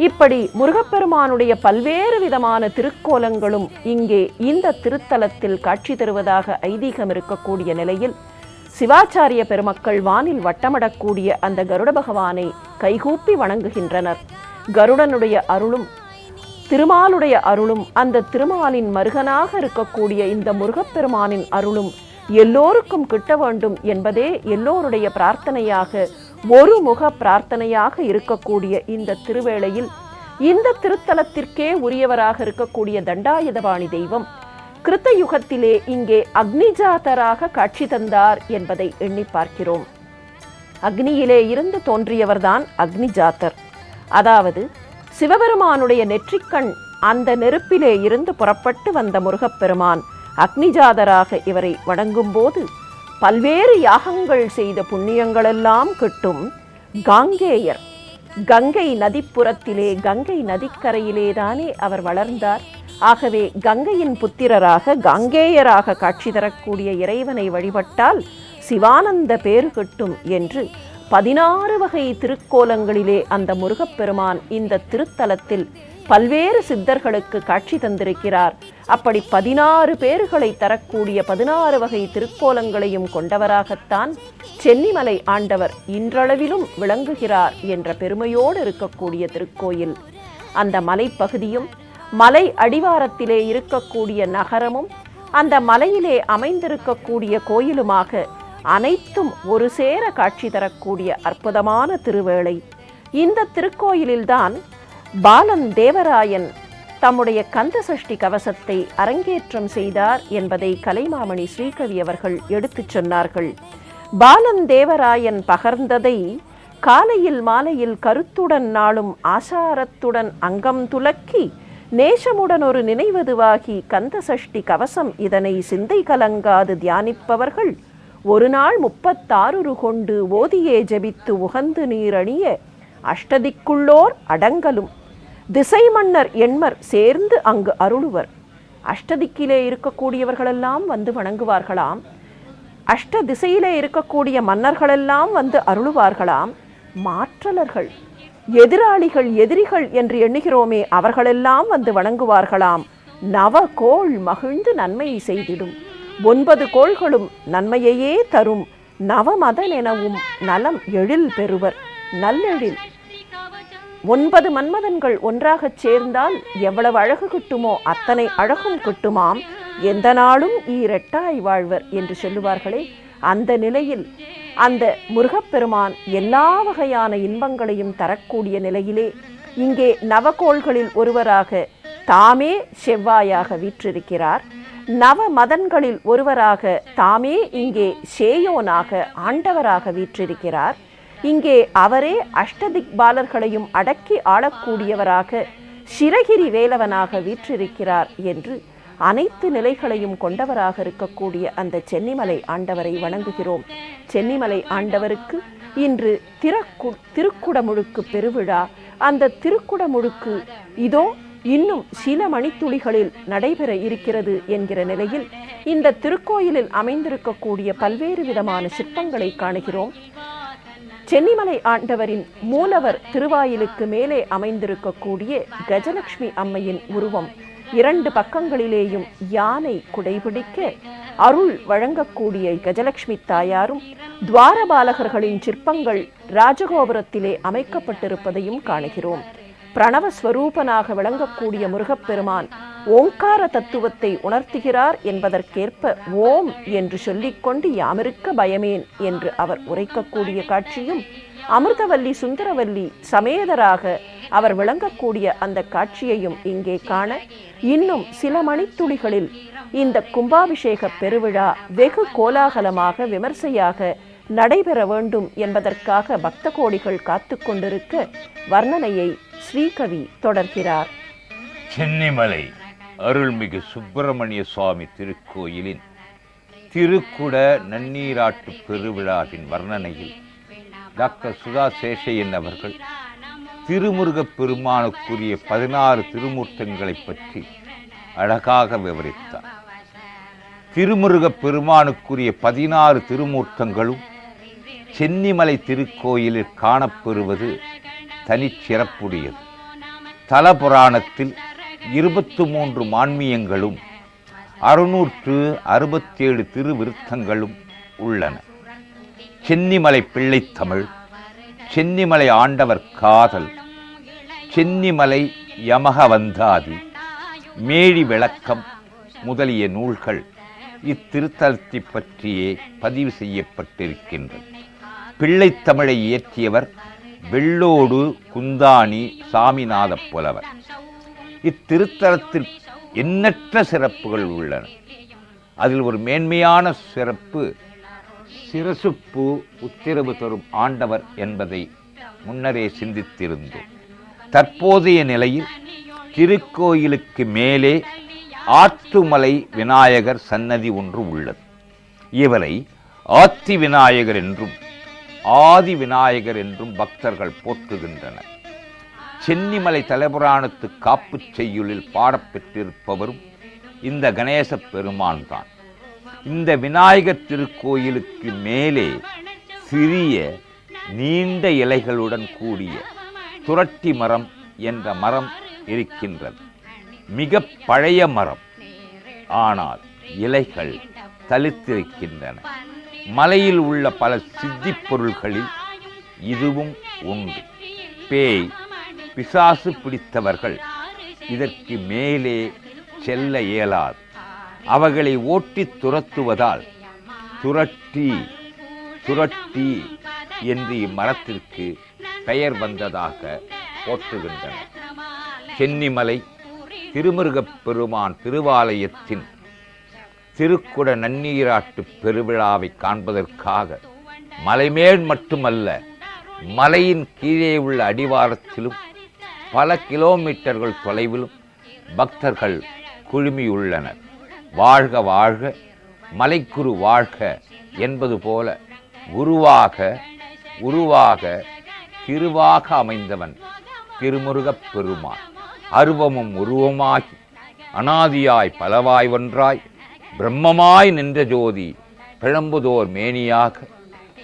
இப்படி முருகப்பெருமானுடைய பல்வேறு விதமான திருக்கோலங்களும் இங்கே இந்த திருத்தலத்தில் காட்சி தருவதாக ஐதீகம் இருக்கக்கூடிய நிலையில் சிவாச்சாரிய பெருமக்கள் வானில் வட்டமிடக்கூடிய அந்த கருட பகவானை கைகூப்பி வணங்குகின்றனர். கருடனுடைய அருளும் திருமாலுடைய அருளும் அந்த திருமாலின் மருகனாக இருக்கக்கூடிய இந்த முருகப்பெருமானின் அருளும் எல்லோருக்கும் கிட்ட வேண்டும் என்பதே எல்லோருடைய பிரார்த்தனையாக, ஒரு முக பிரார்த்தனையாக இருக்கக்கூடிய இந்த திருவேளையில் இந்த திருத்தலத்திற்கே உரியவராக இருக்கக்கூடிய தண்டாயுதபாணி தெய்வம் கிருத்த யுகத்திலே இங்கே அக்னிஜாதராக காட்சி தந்தார் என்பதை எண்ணி பார்க்கிறோம். அக்னியிலே இருந்து தோன்றியவர்தான் அக்னிஜாதர். அதாவது சிவபெருமானுடைய நெற்றிக்கண் அந்த நெருப்பிலே இருந்து புறப்பட்டு வந்த முருகப்பெருமான் அக்னிஜாதராக இவரை வணங்கும் போது பல்வேறு யாகங்கள் செய்த புண்ணியங்களெல்லாம் கிட்டும். காங்கேயர், கங்கை நதிப்புறத்திலே கங்கை நதிக்கரையிலேதானே அவர் வளர்ந்தார். ஆகவே கங்கையின் புத்திரராக காங்கேயராக காட்சி தரக்கூடிய இறைவனை வழிபட்டால் சிவானந்த பேறு கிட்டும் என்று 16 வகை திருக்கோலங்களிலே அந்த முருகப்பெருமான் இந்த திருத்தலத்தில் பல்வேறு சித்தர்களுக்கு காட்சி தந்திருக்கிறார். அப்படி 16 பேர்களை தரக்கூடிய 16 வகை திருக்கோலங்களையும் கொண்டவராகத்தான் சென்னிமலை ஆண்டவர் இன்றளவிலும் விளங்குகிறார் என்ற பெருமையோடு இருக்கக்கூடிய திருக்கோயில். அந்த மலைப்பகுதியும் மலை அடிவாரத்திலே இருக்கக்கூடிய நகரமும் அந்த மலையிலே அமைந்திருக்கக்கூடிய கோயிலுமாக அனைத்தும் ஒரு சேர காட்சி தரக்கூடிய அற்புதமான திருவேளை. இந்த திருக்கோயிலில்தான் பாலன் தேவராயன் தம்முடைய கந்த சஷ்டி கவசத்தை அரங்கேற்றம் செய்தார் என்பதை கலைமாமணி ஸ்ரீகவி அவர்கள் எடுத்துச் சொன்னார்கள். பாலன் தேவராயன் பகர்ந்ததை காலையில் மாலையில் கருத்துடன் நாளும் ஆசாரத்துடன் அங்கம் துலக்கி நேசமுடன் ஒரு நினைவதுவாகி கந்த சஷ்டி கவசம் இதனை சிந்தை கலங்காது தியானிப்பவர்கள் ஒரு நாள் 36 கொண்டு ஓதியே ஜபித்து உகந்து நீரணிய அஷ்டதிக்குள்ளோர் அடங்கலும் திசை மன்னர் எண்மர் சேர்ந்து அங்கு அருளுவர். அஷ்டதிக்கிலே இருக்கக்கூடியவர்களெல்லாம் வந்து வணங்குவார்களாம். அஷ்ட திசையிலே இருக்கக்கூடிய மன்னர்களெல்லாம் வந்து அருளுவார்களாம். மாற்றலர்கள், எதிராளிகள், எதிரிகள் என்று எண்ணுகிறோமே அவர்களெல்லாம் வந்து வணங்குவார்களாம். நவகோள் மகிழ்ந்து நன்மை செய்திடும். 9 கோள்களும் நன்மையையே தரும். நவமதன் எனவும் நலம் எழில் பெறுவர். நல்லெழில் 9 மன்மதன்கள் ஒன்றாகச் சேர்ந்தால் எவ்வளவு அழகு கிட்டுமோ அத்தனை அழகும் கிட்டுமாம். எந்த நாளும் ஈரெட்டாய் வாழ்வர் என்று சொல்லுவார்களே, அந்த நிலையில் அந்த முருகப்பெருமான் எல்லா வகையான இன்பங்களையும் தரக்கூடிய நிலையிலே இங்கே நவகோள்களில் ஒருவராக தாமே செவ்வாயாக வீற்றிருக்கிறார். நவ மதன்களில் ஒருவராக தாமே இங்கே சேயோனாக ஆண்டவராக வீற்றிருக்கிறார். இங்கே அவரே அஷ்டதிக்பாலர்களையும் அடக்கி ஆளக்கூடியவராக சிரகிரி வேலவனாக வீற்றிருக்கிறார் என்று அனைத்து நிலைகளையும் கொண்டவராக இருக்கக்கூடிய அந்த சென்னிமலை ஆண்டவரை வணங்குகிறோம். சென்னிமலை ஆண்டவருக்கு இன்று திருக்குடமுழுக்கு பெருவிழா. அந்த திருக்குடமுழுக்கு இதோ இன்னும் சில மணித்துளிகளில் நடைபெற இருக்கிறது என்கிற நிலையில் இந்த திருக்கோயிலில் அமைந்திருக்கக்கூடிய பல்வேறு விதமான சிற்பங்களை காணுகிறோம். சென்னிமலை ஆண்டவரின் மூலவர் திருவாயிலுக்கு மேலே அமைந்திருக்கக்கூடிய கஜலட்சுமி அம்மையின் உருவம், 2 பக்கங்களிலேயும் யானை குடைபிடிக்க அருள் வழங்கக்கூடிய கஜலட்சுமி தாயாரும், துவாரபாலகர்களின் சிற்பங்கள் ராஜகோபுரத்திலே அமைக்கப்பட்டிருப்பதையும் காணுகிறோம். பிரணவஸ்வரூபனாக விளங்கக்கூடிய முருகப்பெருமான் ஓங்கார தத்துவத்தை உணர்த்துகிறார் என்பதற்கேற்ப ஓம் என்று சொல்லிக்கொண்டு யாமிருக்க பயமேன் என்று அவர் உரைக்கக்கூடிய காட்சியும், அமிர்தவல்லி சுந்தரவல்லி சமேதராக அவர் விளங்கக்கூடிய அந்த காட்சியையும் இங்கே காண, இன்னும் சில மணித்துளிகளில் இந்த கும்பாபிஷேக பெருவிழா வெகு கோலாகலமாக விமர்சையாக நடைபெற வேண்டும் என்பதற்காக பக்த கோடிகள் காத்து கொண்டிருக்க வர்ணனையை ஸ்ரீகவி தொடர்கிறார். சென்னிமலை அருள்மிகு சுப்பிரமணிய சுவாமி திருக்கோயிலின் திருக்குட நன்னீராட்டு பெருவிழாவின் வர்ணனையில் டாக்டர் சுதா சேஷையன் அவர்கள் திருமுருகப் பெருமானுக்குரிய 16 திருமூர்த்தங்களை பற்றி அழகாக விவரித்தார். திருமுருகப் பெருமானுக்குரிய 16 திருமூர்த்தங்களும் சென்னிமலை திருக்கோயிலில் காணப்பெறுவது தனிச்சிறப்புடையது. தலபுராணத்தில் 23 மான்மியங்களும் 667 திருவிருத்தங்களும் உள்ளன. சென்னிமலை பிள்ளைத்தமிழ், சென்னிமலை ஆண்டவர் காதல், சென்னிமலை யமகவந்தாதி, மேழி விளக்கம் முதலிய நூல்கள் இத்திருத்தலத்தை பற்றியே பதிவு செய்யப்பட்டிருக்கின்றன. பிள்ளைத்தமிழை இயற்றியவர் வெள்ளோடு குந்தாணி சாமிநாத புலவர். இத்திருத்தலத்தில் எண்ணற்ற சிறப்புகள் உள்ளன. அதில் ஒரு மேன்மையான சிறப்பு சிரசுப்பூ உத்திரவு தரும் ஆண்டவர் என்பதை முன்னரே சிந்தித்திருந்தோம். தற்போதைய நிலையில் திருக்கோயிலுக்கு மேலே ஆத்துமலை விநாயகர் சன்னதி ஒன்று உள்ளது. இவரை ஆத்தி விநாயகர் என்றும் ஆதி விநாயகர் என்றும் பக்தர்கள் போற்றுகின்றனர். சென்னிமலை தலபுராணத்து காப்பு செய்யுளில் பாடப்பெற்றிருப்பவரும் இந்த கணேச பெருமான் தான். இந்த விநாயகர் திருக்கோயிலுக்கு மேலே சிறிய நீண்ட இலைகளுடன் கூடிய துரட்டி மரம் என்ற மரம் இருக்கின்றது. மிக பழைய மரம், ஆனால் இலைகள் தளித்திருக்கின்றன. மலையில் உள்ள பல சித்தி பொருள்களில் இதுவும் உண்டு. பேய் பிசாசு பிடித்தவர்கள் இதற்கு மேலே செல்ல இயலாது. அவர்களை ஓட்டி துரத்துவதால் துரட்டி துரட்டி என்று இம்மரத்திற்கு பெயர் வந்ததாக போற்றுகின்றனர். சென்னிமலை திருமுருகப் பெருமான் திருவாலயத்தின் திருக்குட நன்னீராட்டு பெருவிழாவை காண்பதற்காக மலைமேல் மட்டுமல்ல, மலையின் கீழே உள்ள அடிவாரத்திலும் பல கிலோமீட்டர்கள் தொலைவிலும் பக்தர்கள் குழுமியுள்ளனர். வாழ்க வாழ்க மலைக்குரு வாழ்க என்பது போல உருவாக உருவாக திருவாக அமைந்தவன் திருமுருகப் பெருமான். அருவமும் உருவமாகி அனாதியாய் பலவாய் ஒன்றாய் பிரம்மமாய் நின்ற ஜோதி பிழம்புதோர் மேனியாக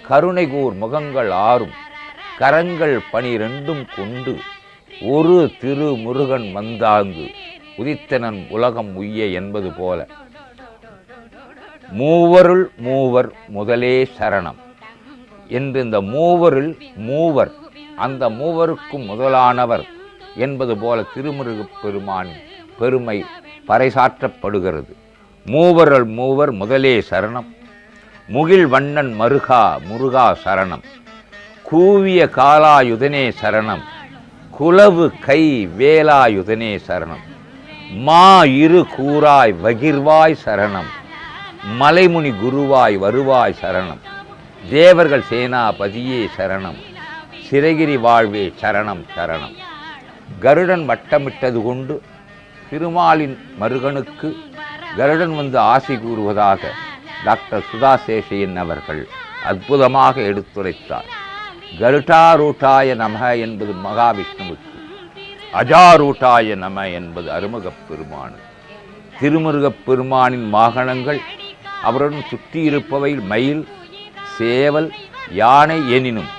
கருணைகூர் முகங்கள் 6 கரங்கள் 12 கொண்டு ஒரு திரு முருகன் வந்தாங்கு உதித்தனன் உலகம் உய்ய என்பது போல மூவருள் மூவர் முதலே சரணம் என்று இந்த மூவருள் மூவர், அந்த மூவருக்கும் முதலானவர் என்பது போல திருமுருகப் பெருமானின் பெருமை பறைசாற்றப்படுகிறது. மூவருள் மூவர் முதலே சரணம், முகில் வண்ணன் மருகா முருகா சரணம், கூவிய காலாயுதனே சரணம், குலவு கை வேலாயுதனே சரணம், மா இரு கூறாய் வகிர்வாய் சரணம், மலைமுனி குருவாய் வருவாய் சரணம், தேவர்கள் சேனாபதியே சரணம், சிறகிரி வாழ்வே சரணம் சரணம். கருடன் வட்டமிட்டது கொண்டு திருமாலின் மருகனுக்கு கருடன் வந்து ஆசை கூறுவதாக டாக்டர் சுதா சேஷையன் அவர்கள் அற்புதமாக எடுத்துரைத்தார். கருட்டாரூட்டாய நம என்பது மகாவிஷ்ணுவுக்கு, அஜாரூட்டாய நம என்பது அருமுகப் பெருமானு. திருமுருகப் பெருமானின் வாகனங்கள் அவருடன் சுற்றியிருப்பவை மயில், சேவல், யானை எனினும்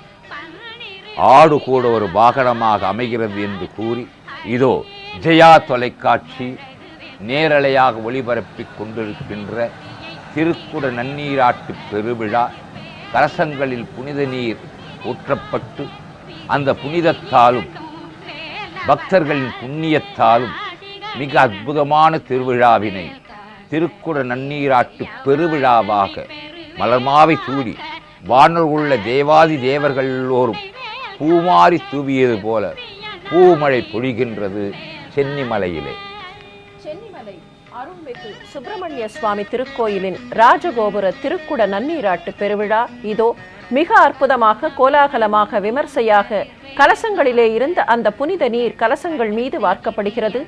ஆடு கூட ஒரு வாகனமாக அமைகிறது என்று கூறி, இதோ ஜெயா தொலைக்காட்சி நேரலையாக ஒளிபரப்பிக் கொண்டிருக்கின்ற திருக்குட நன்னீராட்டு பெருவிழா கலசங்களில் புனித நீர் ஊற்றப்பட்டு அந்த புனிதத்தாலும் பக்தர்களின் புண்ணியத்தாலும் மிக அற்புதமான திருவிழாவினை திருக்குட நன்னீராட்டு பெருவிழாவாக மலர்மாவை சூடி வானல் உள்ள தேவாதி தேவர்கள் எல்லோரும் பூமாரி தூவியது போல பூமழை பொழிகின்றது சென்னிமலையிலே. சென்னிமலை அருள்மிகு சுப்பிரமணிய சுவாமி திருக்கோயிலின் ராஜகோபுர திருக்குட நன்னீராட்டு பெருவிழா இதோ மிக அற்புதமாக, கோலாகலமாக, விமர்சையாக கலசங்களிலே இருந்த அந்த புனித நீர் கலசங்கள் மீது வார்க்கப்படுகிறது.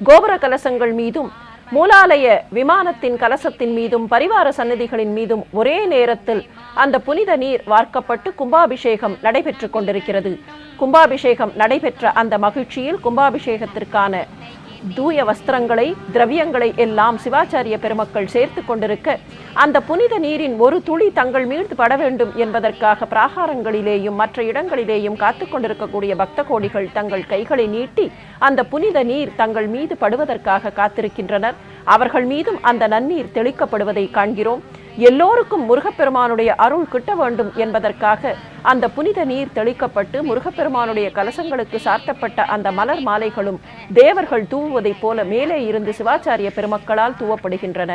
கோபுர கலசங்கள் மீதும் மூலாலய விமானத்தின் கலசத்தின் மீதும் பரிவார சன்னதிகளின் மீதும் ஒரே நேரத்தில் அந்த புனித நீர் வார்க்கப்பட்டு கும்பாபிஷேகம் நடைபெற்று கொண்டிருக்கிறது. கும்பாபிஷேகம் நடைபெற்ற அந்த மகிழ்ச்சியில் கும்பாபிஷேகத்திற்கான தூய வஸ்திரங்களை, திரவியங்களை எல்லாம் சிவாச்சாரிய பெருமக்கள் சேர்த்து கொண்டிருக்க, அந்த புனித நீரின் ஒரு துளி தங்கள் மீது பட வேண்டும் என்பதற்காக பிராகாரங்களிலேயும் மற்ற இடங்களிலேயும் காத்து கொண்டிருக்கக்கூடிய பக்த கோடிகள் தங்கள் கைகளை நீட்டி அந்த புனித நீர் தங்கள் மீது படுவதற்காக காத்திருக்கின்றனர். அவர்கள் மீதும் அந்த நன்னீர் தெளிக்கப்படுவதை காண்கிறோம். எல்லோருக்கும் முருகப்பெருமானுடைய அருள் கிட்ட வேண்டும் என்பதற்காக அந்த புனித நீர் தெளிக்கப்பட்டு முருகப்பெருமானுடைய கலசங்களுக்கு சார்த்தப்பட்ட அந்த மலர் மாலைகளும் தேவர்கள் தூவுவதைப் போல மேலே இருந்து சிவாச்சாரிய பெருமக்களால் தூவப்படுகின்றன.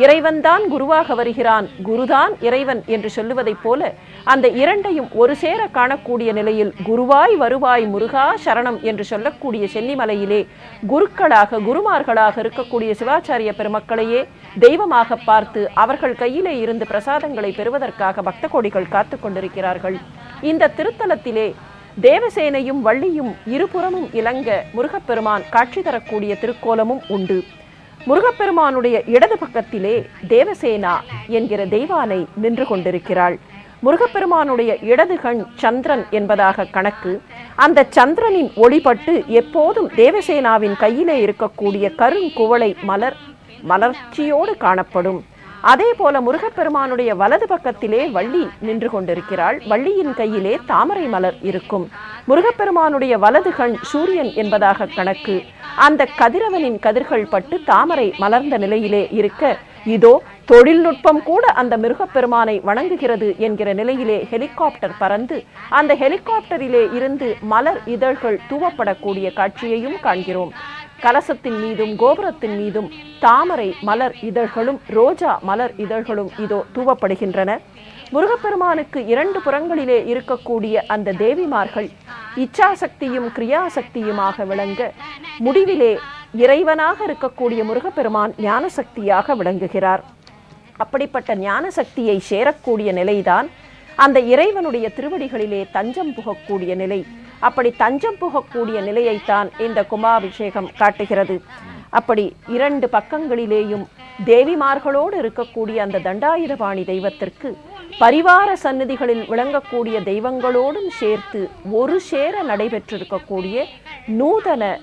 இறைவன்தான் குருவாக வருகிறான், குருதான் இறைவன் என்று சொல்லுவதைப் போல அந்த இரண்டையும் ஒரு சேர காணக்கூடிய நிலையில் குருவாய் வருவாய் முருகா சரணம் என்று சொல்லக்கூடிய சென்னிமலையிலே குருக்களாக, குருமார்களாக இருக்கக்கூடிய சிவாச்சாரிய பெருமக்களையே தெய்வமாக பார்த்து அவர்கள் கையிலே இருந்து பிரசாதங்களை பெறுவதற்காக பக்த கோடிகள் காத்து கொண்டிருக்கிறார்கள். இந்த திருத்தலத்திலே தேவசேனையும் வள்ளியும் இருபுறமும் இலங்க முருகப்பெருமான் காட்சி தரக்கூடிய திருக்கோலமும் உண்டு. முருகப்பெருமானுடைய இடது பக்கத்திலே தேவசேனா என்கிற தெய்வானை நின்று கொண்டிருக்கிறாள். முருகப்பெருமானுடைய இடது கண் சந்திரன் என்பதாக கணக்கு. அந்த சந்திரனின் ஒளிபட்டு எப்போதும் தேவசேனாவின் கையிலே இருக்கக்கூடிய கருங்குவளை மலர்ச்சியோடு காணப்படும். அதே போல முருகப்பெருமானுடைய வலது பக்கத்திலே வள்ளி நின்று கொண்டிருக்கிறாள். வள்ளியின் கையிலே தாமரை மலர் இருக்கும். முருகப்பெருமானுடைய வலது கண் சூரியன் என்பதாக கணக்கு. அந்த கதிரவனின் கதிர்கள் பட்டு தாமரை மலர்ந்த நிலையிலே இருக்க, இதோ தொழில்நுட்பம் கூட அந்த முருகப்பெருமானை வணங்குகிறது என்கிற நிலையிலே ஹெலிகாப்டர் பறந்து அந்த ஹெலிகாப்டரிலே இருந்து மலர் இதழ்கள் தூவப்படக்கூடிய காட்சியையும் காண்கிறோம். கலசத்தின் மீதும் கோபுரத்தின் மீதும் தாமரை மலர் இதழ்களும் ரோஜா மலர் இதழ்களும் இதோ தூவப்படுகின்றன. முருகப்பெருமானுக்கு இரண்டு புறங்களிலே இருக்கக்கூடிய அந்த தேவிமார்கள் இச்சாசக்தியும் கிரியாசக்தியுமாக விளங்க, முடிவிலே இறைவனாக இருக்கக்கூடிய முருகப்பெருமான் ஞானசக்தியாக விளங்குகிறார். அப்படிப்பட்ட ஞானசக்தியை சேரக்கூடிய நிலைதான் அந்த இறைவனுடைய திருவடிகளிலே தஞ்சம் புகக்கூடிய நிலை. அப்படி தஞ்சம் புகக்கூடிய நிலையைத்தான் இந்த கும்பாபிஷேகம் காட்டுகிறது. அப்படி இரண்டு பக்கங்களிலேயும் தேவிமார்களோடு இருக்கக்கூடிய அந்த தண்டாயுதபாணி தெய்வத்திற்கு பரிவார சந்நிதிகளில் விளங்கக்கூடிய தெய்வங்களோடும் சேர்த்து ஒரு சேர நடைபெற்றிருக்கக்கூடிய நூதன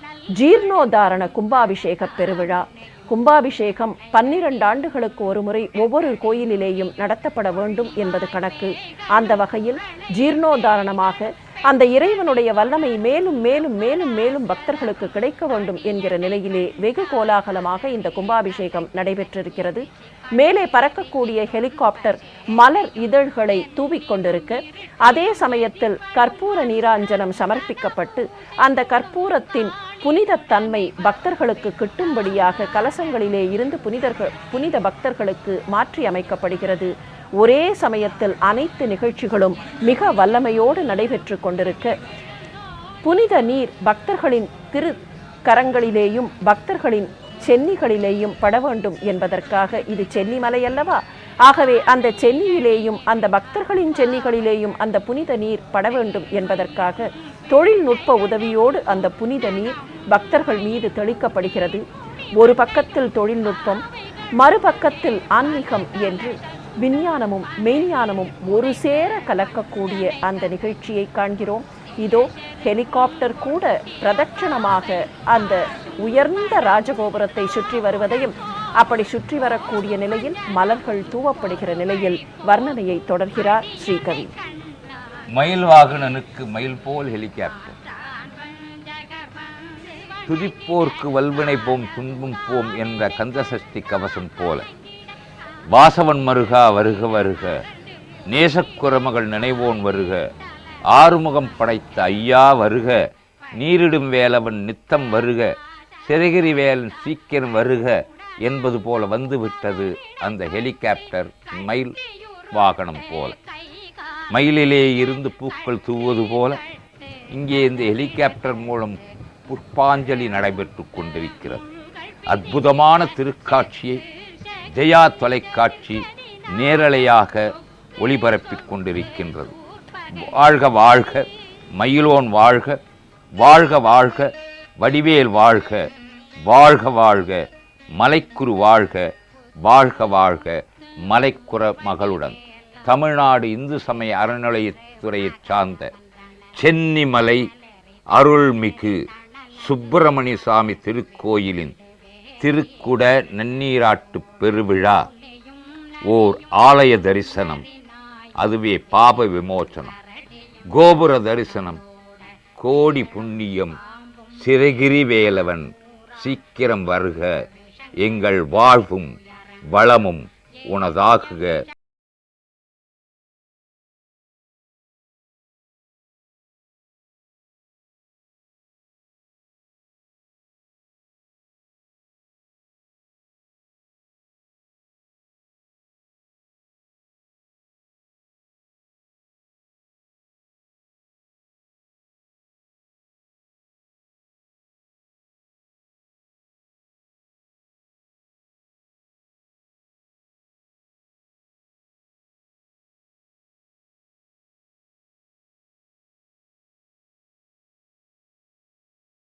ஜீர்ணோதாரண கும்பாபிஷேக பெருவிழா. கும்பாபிஷேகம் 12 ஆண்டுகளுக்கு ஒரு முறை ஒவ்வொரு கோயிலிலேயும் நடத்தப்பட வேண்டும் என்பது கணக்கு. அந்த வகையில் ஜீர்ணோதாரணமாக அந்த இறைவனுடைய வல்லமை மேலும் மேலும் மேலும் மேலும் பக்தர்களுக்கு கிடைக்க வேண்டும் என்கிற நிலையிலே வெகு கோலாகலமாக இந்த கும்பாபிஷேகம் நடைபெற்றிருக்கிறது. மேலே பறக்கக்கூடிய ஹெலிகாப்டர் மலர் இதழ்களை தூவிக்கொண்டிருக்க, அதே சமயத்தில் கற்பூர நீராஞ்சனம் சமர்ப்பிக்கப்பட்டு அந்த கற்பூரத்தின் புனித தன்மை பக்தர்களுக்கு கிட்டும்படியாக கலசங்களிலே இருந்து புனித பக்தர்களுக்கு மாற்றி அமைக்கப்படுகிறது. ஒரே சமயத்தில் அனைத்து நிகழ்ச்சிகளும் மிக வல்லமையோடு நடைபெற்று கொண்டிருக்க, புனித நீர் பக்தர்களின் திரு கரங்களிலேயும் பக்தர்களின் சென்னிகளிலேயும் பட வேண்டும் என்பதற்காக இது சென்னிமலை அல்லவா? ஆகவே அந்த சென்னியிலேயும் அந்த பக்தர்களின் சென்னிகளிலேயும் அந்த புனித நீர் பட வேண்டும் என்பதற்காக தொழில்நுட்ப உதவியோடு அந்த புனித நீர் பக்தர்கள் மீது தெளிக்கப்படுகிறது. ஒரு பக்கத்தில் தொழில்நுட்பம், மறுபக்கத்தில் ஆன்மீகம் என்று விஞ்ஞானமும் மெய்ஞானமும் ஒரு சேர கலக்கக்கூடிய அந்த நிகழ்ச்சியை காண்கிறோம். இதோ ஹெலிகாப்டர் கூட பிரதட்சணமாக அந்த உயர்ந்த ராஜகோபுரத்தை சுற்றி வருவதையும், அப்படி சுற்றி வரக்கூடிய நிலையில் மலர்கள் தூவப்படுகிற நிலையில் வர்ணனையை தொடர்கிறார் ஸ்ரீகவி. மயில் வாகனனுக்கு மயில் போல் ஹெலிகாப்டர், துதிப்போர்க்கு வல்வினை போம் துன்பம் போம் என்ற கந்தசஷ்டி கவசம் போல, வாசவன் மருகா வருக வருக, நேசக்குரமகள் நினைவோன் வருக, ஆறுமுகம் படைத்த ஐயா வருக, நீரிடும் வேலவன் நித்தம் வருக, சிறகிரி வேலன் சீக்கிரம் வருக என்பது போல வந்துவிட்டது அந்த ஹெலிகாப்டர் மயில் வாகனம் போல. மயிலிலே இருந்து பூக்கள் தூவது போல இங்கே இந்த ஹெலிகாப்டர் மூலம் புஷ்பாஞ்சலி நடைபெற்று கொண்டிருக்கிறது. அற்புதமான திருக்காட்சியை ஜெயா தொலைக்காட்சி நேரலையாக ஒளிபரப்பிக் கொண்டிருக்கின்றது. வாழ்க வாழ்க, மயிலோன் வாழ்க, வாழ்க வாழ்க, வடிவேல் வாழ்க, வாழ்க வாழ்க, மலைக்குரு வாழ்க, வாழ்க வாழ்க, மலைக்குற மகளுடன் தமிழ்நாடு இந்து சமய அறநிலையத்துறையைச் சார்ந்த சென்னிமலை அருள்மிகு சுப்பிரமணிய சாமி திருக்கோயிலின் திருக்குட நன்னீராட்டு பெருவிழா ஓர் ஆலய தரிசனம், அதுவே பாப விமோசனம். கோபுர தரிசனம், கோடி புண்ணியம். சிறகிரி வேலவன் சீக்கிரம் வருக, எங்கள் வாழ்வும் வளமும் உனதாகுக.